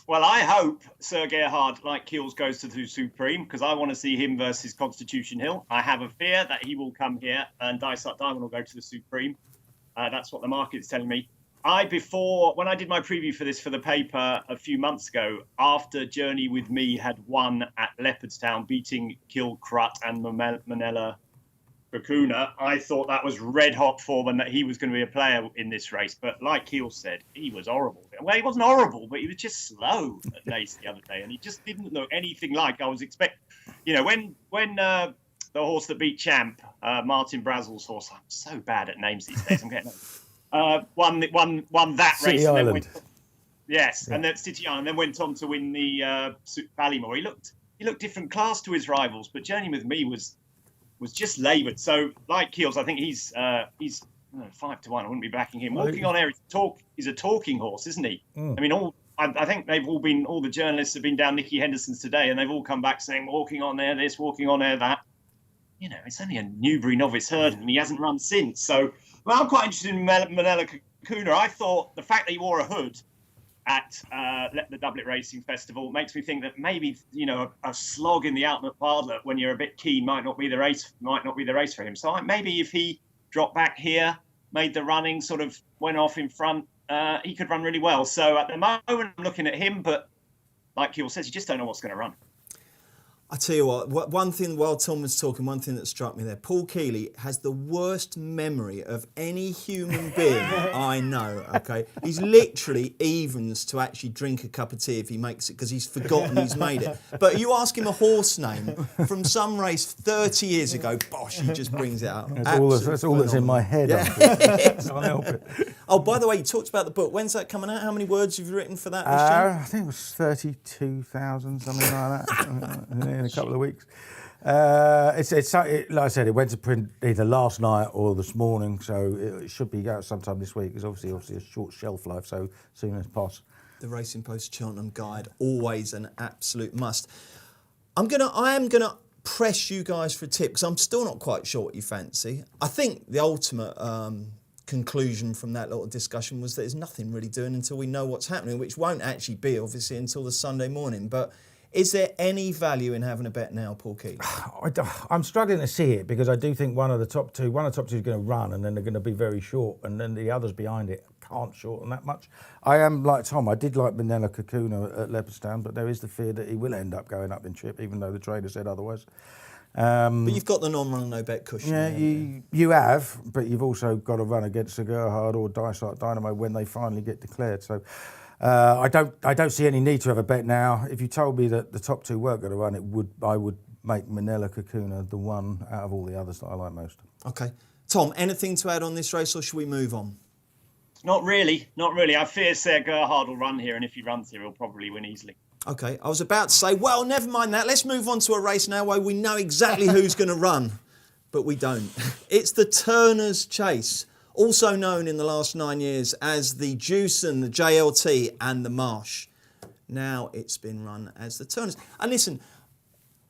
Well, I hope Sir Gerhard, like Keels, goes to the Supreme, because I want to see him versus Constitution Hill. I have a fear that he will come here and Dice Up Diamond will go to the Supreme. That's what the market is telling me. When I did my preview for this for the paper a few months ago, after Journey with Me had won at Leopardstown, beating Hillcrest and Minella Kakuna, I thought that was red hot form and that he was going to be a player in this race. But like Keel said, he was horrible. Well, he wasn't horrible, but he was just slow at Lace the other day, and he just didn't look anything like I was expecting. When the horse that beat Champ, Martin Brazel's horse, I'm so bad at names these days. I'm getting won that City race. Island. And then and then City Island, and then went on to win the Ballymore. He looked different class to his rivals, but Journey with Me was just laboured. So like Keels, I think he's 5-1. I wouldn't be backing him. Walking on Air is a talking horse, isn't he? I think all the journalists have been down Nicky Henderson's today, and they've all come back saying Walking on Air this, Walking on Air that. It's only a Newbury Novice Hurdle, and he hasn't run since. So, I'm quite interested in Minella Kakuna. I thought the fact that he wore a hood at the Doublet Racing Festival makes me think that maybe a slog in the Outlet Bartlett when you're a bit keen might not be the race for him. So maybe if he dropped back here, made the running, sort of went off in front, he could run really well. So at the moment I'm looking at him, but like Keel says, you just don't know what's going to run. I tell you what, one thing while Tom was talking, one thing that struck me there, Paul Kealy has the worst memory of any human being I know, okay? He's literally evens to actually drink a cup of tea if he makes it, because he's forgotten he's made it. But you ask him a horse name from some race 30 years ago, bosh, he just brings it out. That's all that's in my head. Yeah. I can't help it. Oh, by the way, you talked about the book. When's that coming out? How many words have you written for that? I think it was 32,000, something like that, in a couple of weeks. Like I said, it went to print either last night or this morning, so it should be out sometime this week. It's obviously a short shelf life, so soon as possible. The Racing Post Cheltenham Guide, always an absolute must. I am gonna press you guys for a tip because I'm still not quite sure what you fancy. I think the ultimate conclusion from that little discussion was that there's nothing really doing until we know what's happening, which won't actually be obviously until the Sunday morning. But is there any value in having a bet now, Paul Kealy? I'm struggling to see it because I do think one of the top two is going to run, and then they're going to be very short, and then the others behind it can't shorten that much. I am like Tom. I did like Manella Kakuna at Leopardstown, but there is the fear that he will end up going up in trip, even though the trader said otherwise. But you've got the non-run, no bet cushion. Yeah, you have, but you've also got to run against a Gerhard or Dice Like Dynamo when they finally get declared. So I don't see any need to have a bet now. If you told me that the top two weren't going to run, I would make Manella Kakuna the one out of all the others that I like most. Okay. Tom, anything to add on this race, or should we move on? Not really. I fear Sir Gerhard will run here, and if he runs here, he'll probably win easily. Okay, I was about to say, well, never mind that. Let's move on to a race now where we know exactly who's going to run, but we don't. It's the Turner's Chase, also known in the last 9 years as the Jewson, the JLT and the Marsh. Now it's been run as the Turners. And listen,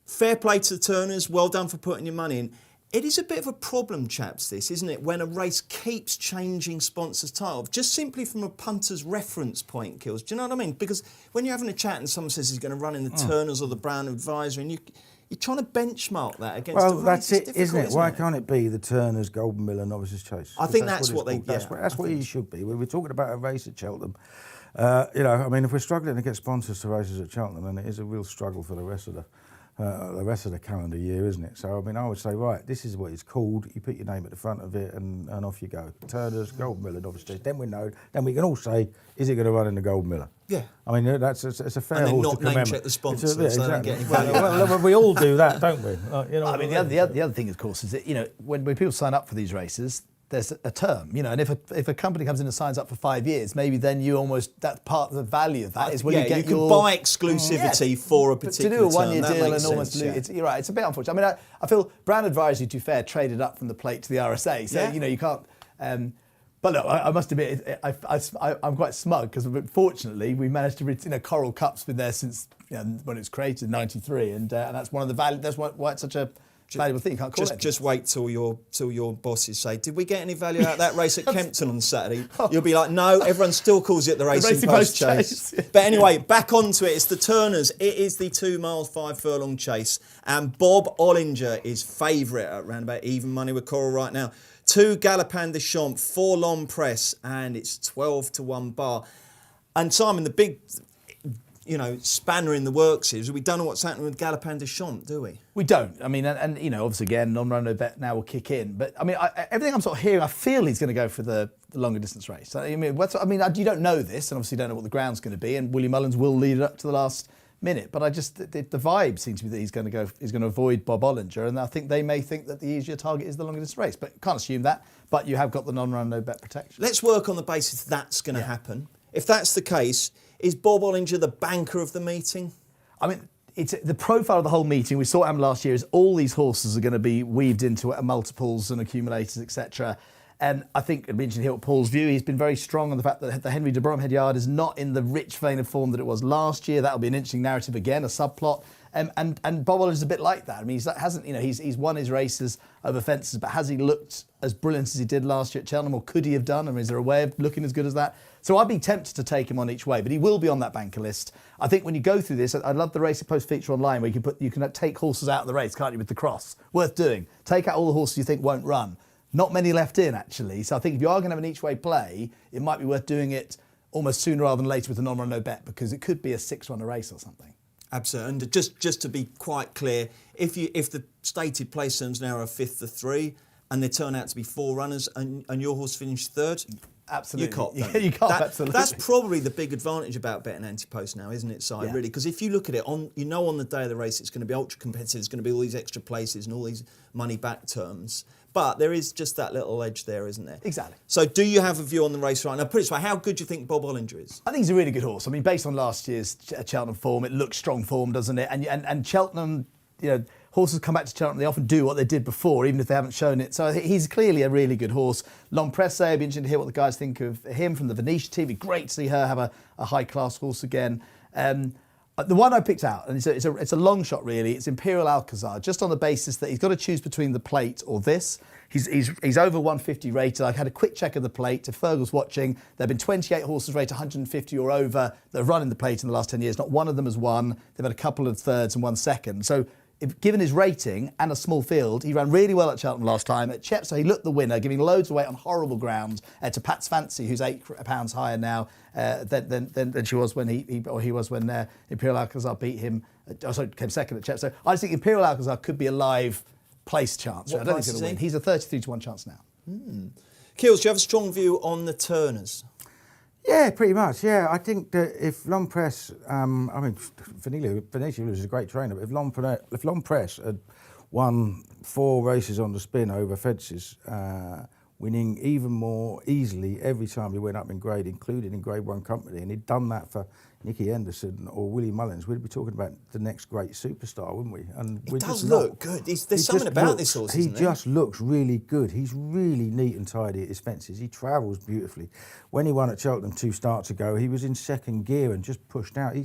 fair play to the Turners, well done for putting your money in. It is a bit of a problem, chaps, this, isn't it, when a race keeps changing sponsors' title, just simply from a punter's reference point, Kills. Do you know what I mean? Because when you're having a chat and someone says he's going to run in the Turners or the Brown Advisory, and you're trying to benchmark that against Well, the race. that's it, isn't it? Why it? can't it be the Turners, Golden Miller, Novices Chase? I think that's what they... That's what it should be. We're talking about a race at Cheltenham. If we're struggling to get sponsors to races at Cheltenham, then it is a real struggle for the rest of the calendar year, isn't it? So, I would say, right, this is what it's called. You put your name at the front of it and off you go. Turners, Gold Miller, obviously. Then we know. Then we can all say, is it going to run in the Gold Miller? Yeah. It's a fair and then horse not to commemorate. name check the sponsors, so exactly. they don't get any value. Well, we all do that, don't we? The other thing, of course, is that when people sign up for these races, there's a term, and if a company comes in and signs up for 5 years, maybe then that's part of the value of that is when you get you can buy exclusivity for a particular to do a term. one-year deal and almost lose. You're right. It's a bit unfortunate. I feel Brown Advisory, to be fair, traded up from the plate to the RSA, so you can't. But look, I must admit, I'm quite smug because fortunately we managed to. Coral Cup's been there since when it was created in '93, and that's one of the value. That's why it's such a valuable thing. You can't call it. Just wait till your bosses say, did we get any value out of that race at Kempton on Saturday? You'll be like, no, everyone still calls it the Racing Post Chase. But anyway, back onto it. It's the Turners. It is the 2 miles 5 furlong chase. And Bob Ollinger is favourite at around about even money with Coral right now. 2 Galopin des Champs, 4 Long Press, and it's 12 to 1 bar. And Simon, the big... spanner in the works is we don't know what's happening with Galopin des Champs, do we? We don't. Obviously, again, non-run no bet now will kick in. But everything I'm sort of hearing, I feel he's going to go for the longer distance race. You don't know this, and obviously you don't know what the ground's going to be. And Willie Mullins will lead it up to the last minute. But the vibe seems to be that he's going to avoid Bob Ollinger, and I think they may think that the easier target is the longer distance race. But can't assume that. But you have got the non-run no bet protection. Let's work on the basis that's going to happen. If that's the case, is Bob Ollinger the banker of the meeting? It's the profile of the whole meeting. We saw what happened last year is all these horses are going to be weaved into multiples and accumulators, etc. And I think it'd be interesting to hear what Paul's view. He's been very strong on the fact that the Henry de Bromhead yard is not in the rich vein of form that it was last year. That'll be an interesting narrative again, a subplot. And Bob Ollinger's a bit like that. He's won his races over fences, but has he looked as brilliant as he did last year at Cheltenham, or could he have done? Is there a way of looking as good as that? So I'd be tempted to take him on each way, but he will be on that banker list. I think when you go through this, I love the Racing Post feature online where you can take horses out of the race, can't you, with the cross? Worth doing. Take out all the horses you think won't run. Not many left in, actually. So I think if you are going to have an each way play, it might be worth doing it almost sooner rather than later with a non-run no bet, because it could be a 6-runner race or something. Absolutely. And just to be quite clear, if the stated place terms now are 5th to 3 and they turn out to be 4 runners and your horse finished 3rd, absolutely, you cop. You cop, absolutely. That's probably the big advantage about betting anti-post now, isn't it, Si? Yeah. Really, because if you look at it on the day of the race, it's going to be ultra competitive. It's going to be all these extra places and all these money back terms. But there is just that little edge there, isn't there? Exactly. So do you have a view on the race right now? Put it this way, how good do you think Bob Ollinger is? I think he's a really good horse. Based on last year's Cheltenham form, it looks strong form, doesn't it? And Cheltenham, horses come back to Cheltenham, they often do what they did before, even if they haven't shown it. So I think he's clearly a really good horse. L'Empresse, I'd be interested to hear what the guys think of him from the Venetia team. It'd be great to see her have a high-class horse again. The one I picked out, and it's a long shot really, it's Imperial Alcazar, just on the basis that he's got to choose between the plate or this. He's over 150 rated. I had a quick check of the plate. If Fergal's watching, there have been 28 horses rated 150 or over that have run in the plate in the last 10 years. Not one of them has won. They've had a couple of thirds and 1 second. So given his rating and a small field, he ran really well at Cheltenham last time. At Chepstow, he looked the winner, giving loads of weight on horrible ground to Pat's Fancy, who's £8 higher now than she was when he was when Imperial Alcazar beat him. Came second at Chepstow. I just think Imperial Alcazar could be a live place chance. I don't think he's going to win. He's a 33-1 chance now. Keels, do you have a strong view on the Turners? Yeah, pretty much. Yeah, I think that if L'Empresse, Venetia was a great trainer, but if L'Empresse had won 4 races on the spin over fences, winning even more easily every time he went up in grade, including in Grade 1 company, and he'd done that for Nicky Henderson or Willie Mullins, we'd be talking about the next great superstar, wouldn't we? And he does look good. There's something about this horse, isn't there? He just looks really good. He's really neat and tidy at his fences. He travels beautifully. When he won at Cheltenham 2 starts ago, he was in second gear and just pushed out.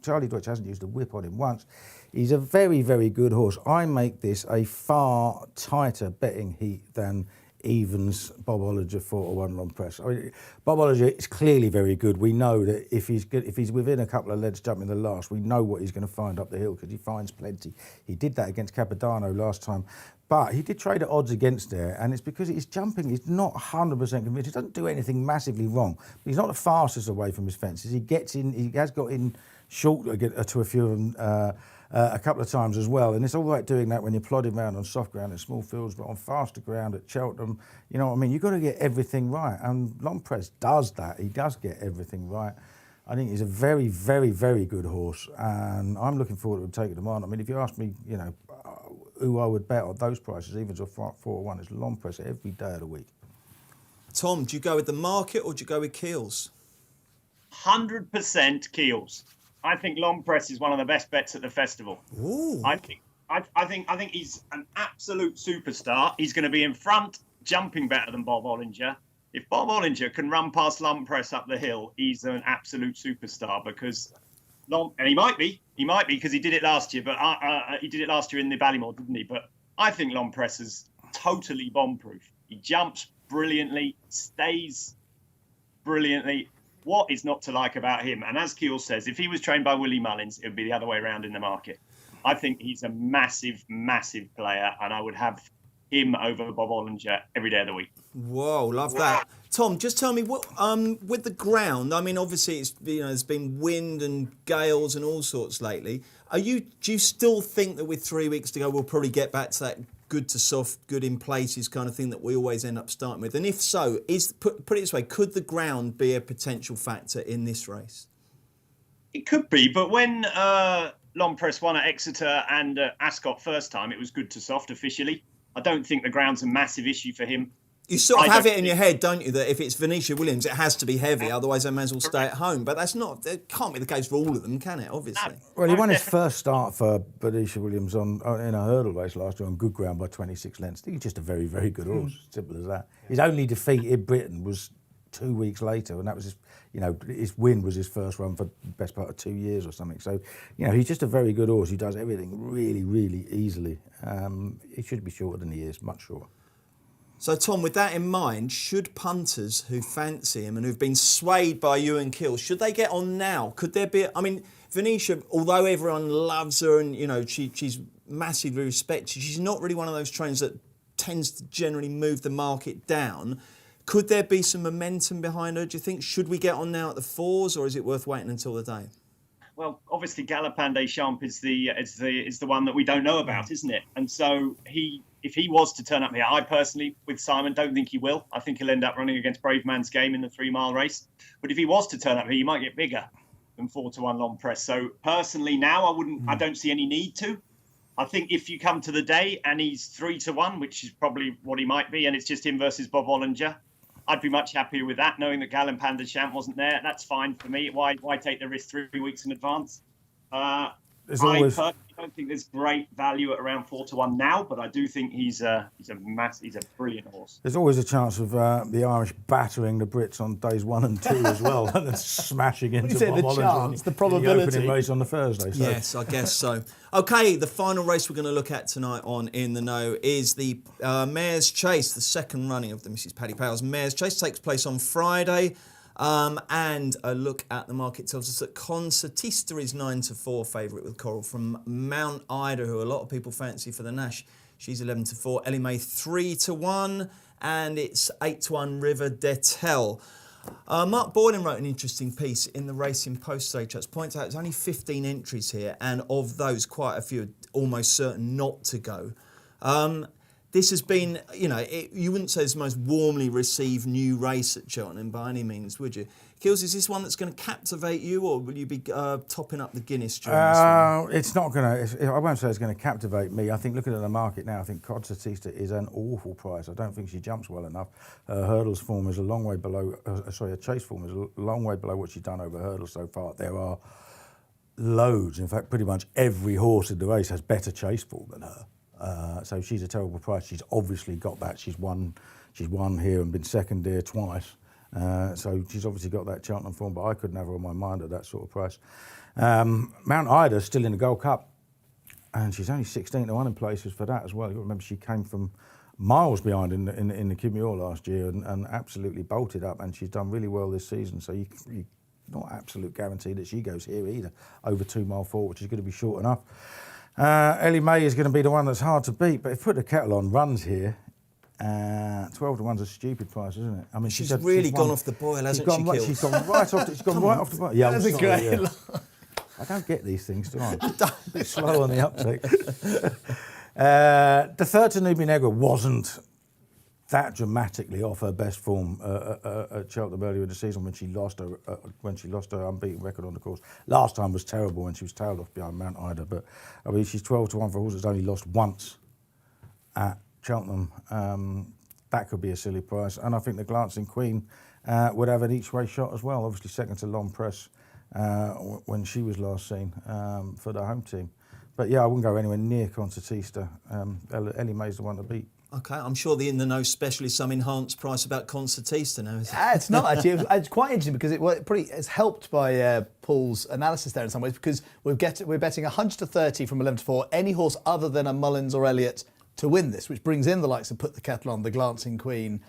Charlie Deutsch hasn't used a whip on him once. He's a very, very good horse. I make this a far tighter betting heat than Evans, Bob Olinger 4-1 L'Empresse. Bob Olinger is clearly very good. We know that if he's within a couple of legs jumping the last, we know what he's going to find up the hill because he finds plenty. He did that against Capodanno last time, but he did trade at odds against there, and it's because his jumping is not 100% convinced. He doesn't do anything massively wrong, but he's not the fastest away from his fences. He gets in. He has got in short to a few of them. A couple of times as well, and it's all right doing that when you're plodding around on soft ground in small fields, but on faster ground at Cheltenham, you know what I mean? You've got to get everything right, and L'Empresse does that. He does get everything right. I think he's a very, very, very good horse, and I'm looking forward to taking him on. I mean, if you ask me, who I would bet on those prices, Evans or 4-1, is L'Empresse every day of the week. Tom, do you go with the market or do you go with Keels? 100% Keels. I think L'Empresse is one of the best bets at the festival. Ooh. I think he's an absolute superstar. He's going to be in front, jumping better than Bob Olinger. If Bob Olinger can run past L'Empresse up the hill, he's an absolute superstar because, and he might be because he did it last year. But he did it last year in the Ballymore, didn't he? But I think L'Empresse is totally bomb-proof. He jumps brilliantly, stays brilliantly. What is not to like about him? And as Keel says, if he was trained by Willie Mullins, it would be the other way around in the market. I think he's a massive, massive player, and I would have him over Bob Olinger every day of the week. Whoa, love that. Tom, just tell me what with the ground. I mean, obviously, it's there's been wind and gales and all sorts lately. Do you still think that with 3 weeks to go, we'll probably get back to that good to soft, good in places kind of thing that we always end up starting with? And if so, put it this way, could the ground be a potential factor in this race? It could be, but when L'Empresse won at Exeter and Ascot first time, it was good to soft officially. I don't think the ground's a massive issue for him. You sort of have it in your head, don't you, that if it's Venetia Williams, it has to be heavy, otherwise they may as well stay at home. But it can't be the case for all of them, can it, obviously? Well, he won his first start for Venetia Williams in a hurdle race last year on good ground by 26 lengths. I think he's just a very, very good horse, simple as that. His only defeat in Britain was 2 weeks later, and that was his win was his first run for the best part of 2 years or something. So, he's just a very good horse. He does everything really, really easily. He should be shorter than he is, much shorter. So, Tom, with that in mind, should punters who fancy him and who've been swayed by you and Kill, should they get on now? Could there be... Venetia, although everyone loves her and, she's massively respected, she's not really one of those trainers that tends to generally move the market down. Could there be some momentum behind her, do you think? Should we get on now at the 4s, or is it worth waiting until the day? Well, obviously, Galopin des Champs is the one that we don't know about, isn't it? And so if he was to turn up here, I personally, with Simon, don't think he will. I think he'll end up running against Brave Man's Game in the 3-mile race. But if he was to turn up here, he might get bigger than 4-1 L'Empresse. So personally, now I don't see any need to. I think if you come to the day and he's 3-1, which is probably what he might be, and it's just him versus Bob Olinger, I'd be much happier with that, knowing that Galopin des Champs wasn't there. That's fine for me. Why take the risk 3 weeks in advance? there's I always. personally don't think there's great value at around 4-1 now, but I do think he's a brilliant horse. There's always a chance of the Irish battering the Brits on days 1 and 2 as well, and then smashing into say Bob the Hollins chance, in the probability. opening race on the Thursday. So. Yes, I guess so. Okay, the final race we're going to look at tonight on In the Know is the Mayor's Chase, the second running of the Mrs. Paddy Power's Mayor's Chase. Takes place on Friday. And a look at the market tells us that Concertista is 9-4 favourite with Coral from Mount Ida, who a lot of people fancy for the Nash. She's 11-4. Ellie May 3-1, and it's 8-1 River Detel. Mark Boylan wrote an interesting piece in the Racing Post today, Chucks, points out there's only 15 entries here, and of those, quite a few are almost certain not to go. This has been, you wouldn't say it's the most warmly received new race at Cheltenham by any means, would you? Kills, is this one that's going to captivate you, or will you be topping up the Guinness during this one? It's not going to, I won't say it's going to captivate me. I think looking at the market now, I think Concertista is an awful price. I don't think she jumps well enough. Hurdles form is a long way below, her chase form is a long way below what she's done over hurdles so far. There are loads, in fact, pretty much every horse in the race has better chase form than her. So she's a terrible price. She's obviously got that. She's won here and been second here twice. So she's obviously got that Cheltenham form, but I couldn't have her on my mind at that sort of price. Mount Ida's still in the Gold Cup, and she's only 16-1 in places for that as well. You remember she came from miles behind in the Kimure last year and absolutely bolted up, and she's done really well this season. So you not absolute guarantee that she goes here either, over 2 mile forward, which is going to be short enough. Ellie May is going to be the one that's hard to beat, but if put the kettle on runs here, 12-1's a stupid price, isn't it? I mean, She's really gone off the boil, hasn't she, Kills? She's gone right off. She's gone right off the boil. Yeah, That's a great line. I don't get these things, do I? A bit slow on the uptake. The third to Nubi Negra wasn't that dramatically off her best form at Cheltenham earlier in the season when she lost her unbeaten record on the course. Last time was terrible when she was tailed off behind Mount Ida, but I mean she's 12-1 for a horse that's only lost once at Cheltenham. That could be a silly price, and I think the Glancing Queen would have an each way shot as well. Obviously second to Long Press when she was last seen for the home team. But yeah, I wouldn't go anywhere near Concertista. Ellie May's the one to beat. Okay, I'm sure the In the Know specialist some enhanced price about Concertista now. It's not actually. It's quite interesting because it's helped by Paul's analysis there in some ways, because we're betting 100-30 from 11-4 any horse other than a Mullins or Elliott to win this, which brings in the likes of Put the Kettle On, the Glancing Queen.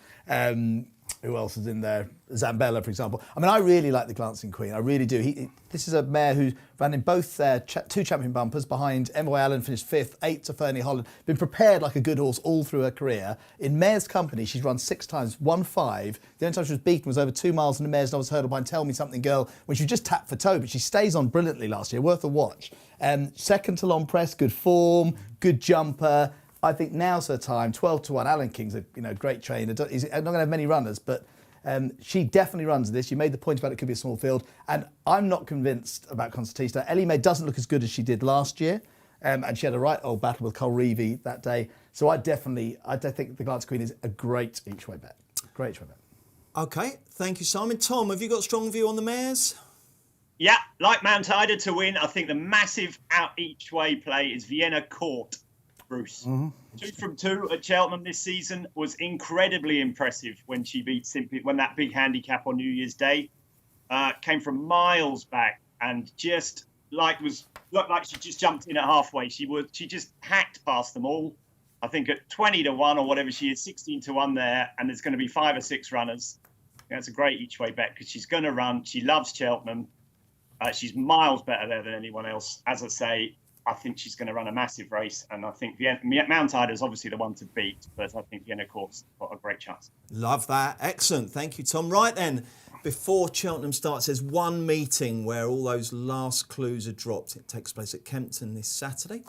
Who else is in there? Zambella, for example. I mean, I really like the Glancing Queen. I really do. This is a mare who ran in both 2 champion bumpers behind Envoy Allen, finished 5th, 8th to Fernie Holland. Been prepared like a good horse all through her career. In Mare's company, she's run 6 times, won 5. The only time she was beaten was over 2 miles in the Mare's Novices Hurdle behind Tell Me Something Girl, when she just tapped for toe, but she stays on brilliantly last year, worth a watch. Second to Long Press, good form, good jumper. I think now's her time. 12-1. Alan King's a great trainer. He's not going to have many runners, but she definitely runs this. You made the point about it could be a small field, and I'm not convinced about Concertista. Ellie May doesn't look as good as she did last year, and she had a right old battle with Cole Reevy that day. So I think the Glancing Queen is a great each way bet. Great each way bet. Okay, thank you, Simon. Tom, have you got a strong view on the mares? Yeah, like Mount Ida to win. I think the massive out each way play is Vienna Court. Bruce. 2 from 2 at Cheltenham this season was incredibly impressive when she beat when that big handicap on New Year's Day came from miles back and just looked like she just jumped in at halfway. She just hacked past them all. I think at 20-1 or whatever she is, 16-1 there, and there's going to be 5 or 6 runners. That's a great each way bet because she's going to run. She loves Cheltenham. She's miles better there than anyone else. As I say, I think she's going to run a massive race, and I think Mount Ida is obviously the one to beat, but I think Vienna Court's got a great chance. Love that. Excellent. Thank you, Tom. Right then, before Cheltenham starts, there's one meeting where all those last clues are dropped. It takes place at Kempton this Saturday.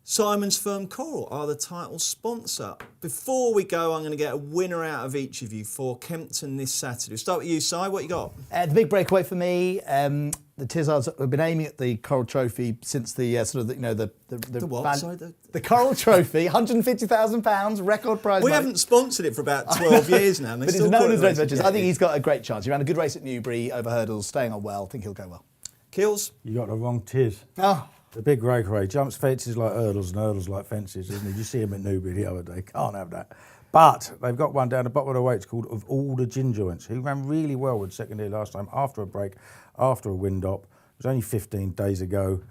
Simon's firm Coral are the title sponsor. Before we go, I'm going to get a winner out of each of you for Kempton this Saturday. We'll start with you, Si. What you got? The big breakaway for me. The Tizzards have been aiming at the Coral Trophy since the The what? Sorry, the Coral Trophy, £150,000 record prize. We money. haven't sponsored it for about 12 years now. But he's known as Race Adventures. I think he's got a great chance. He ran a good race at Newbury over hurdles, staying on well. I think he'll go well. Kills? You got the wrong tiz. Oh. The big breakaway jumps fences like hurdles and hurdles like fences, isn't he? Did you see him at Newbury the other day? Can't have that. But they've got one down the bottom of the weights called Of All the Gin Joints, who ran really well with second here last time after a break, after a wind up. It was only 15 days ago.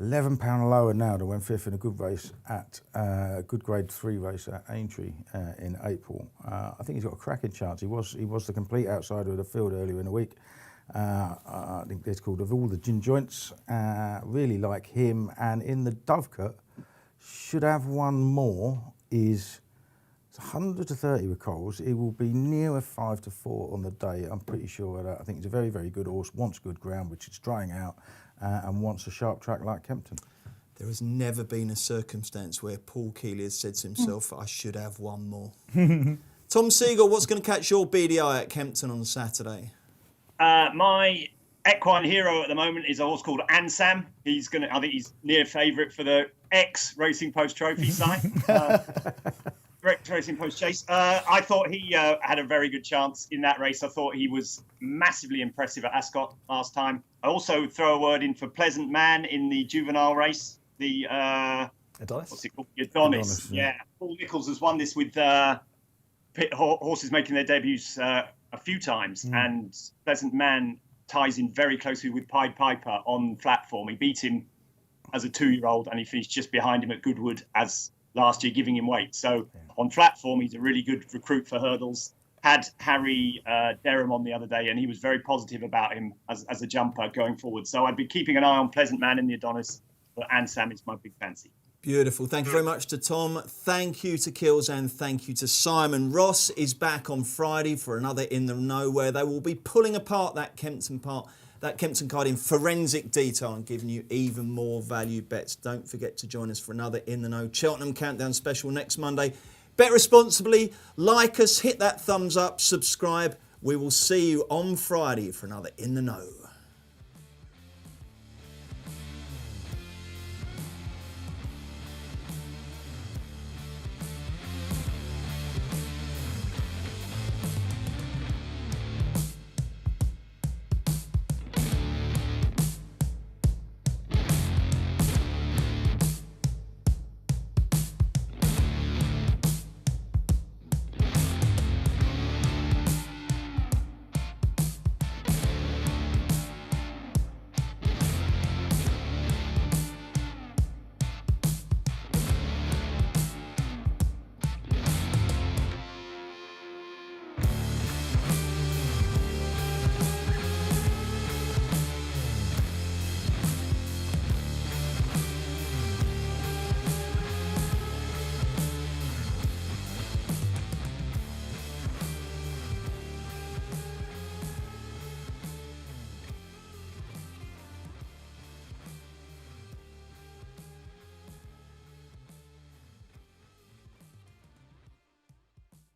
£11 lower now to win fifth in a good race at a good grade 3 race at Aintree in April. I think he's got a cracking chance. He was the complete outsider of the field earlier in the week. I think it's called Of All the Gin Joints. Really like him. And in the Dovecote, should have one more, is 100 to 30 with Coles. He will be nearer 5 to 4 on the day. I'm pretty sure of that. I think he's a very, very good horse, wants good ground, which is drying out, and wants a sharp track like Kempton. There has never been a circumstance where Paul Kealy has said to himself, I should have one more. Tom Segal, what's going to catch your beady eye at Kempton on Saturday? My equine hero at the moment is a horse called Ansam. I think he's near favourite for the Racing Post Trophy side. Racing Post Chase. I thought he had a very good chance in that race. I thought he was massively impressive at Ascot last time. I also throw a word in for Pleasant Man in the juvenile race. The Adonis? What's it called? The Adonis. Yeah. Paul Nichols has won this with horses making their debuts a few times, and Pleasant Man ties in very closely with Pied Piper on flat form. He beat him as a 2-year-old, and he finished just behind him at Goodwood as last year, giving him weight. So on flat form, he's a really good recruit for hurdles. Had Harry Derham on the other day, and he was very positive about him as a jumper going forward. So I'd be keeping an eye on Pleasant Man in the Adonis, but Ansam is my big fancy. Beautiful. Thank you very much to Tom. Thank you to Kills, and thank you to Simon. Ross is back on Friday for another In the Know, where they will be pulling apart that Kempton card in forensic detail and giving you even more value bets. Don't forget to join us for another In the Know Cheltenham Countdown special next Monday. Bet responsibly, like us, hit that thumbs up, subscribe. We will see you on Friday for another In the Know.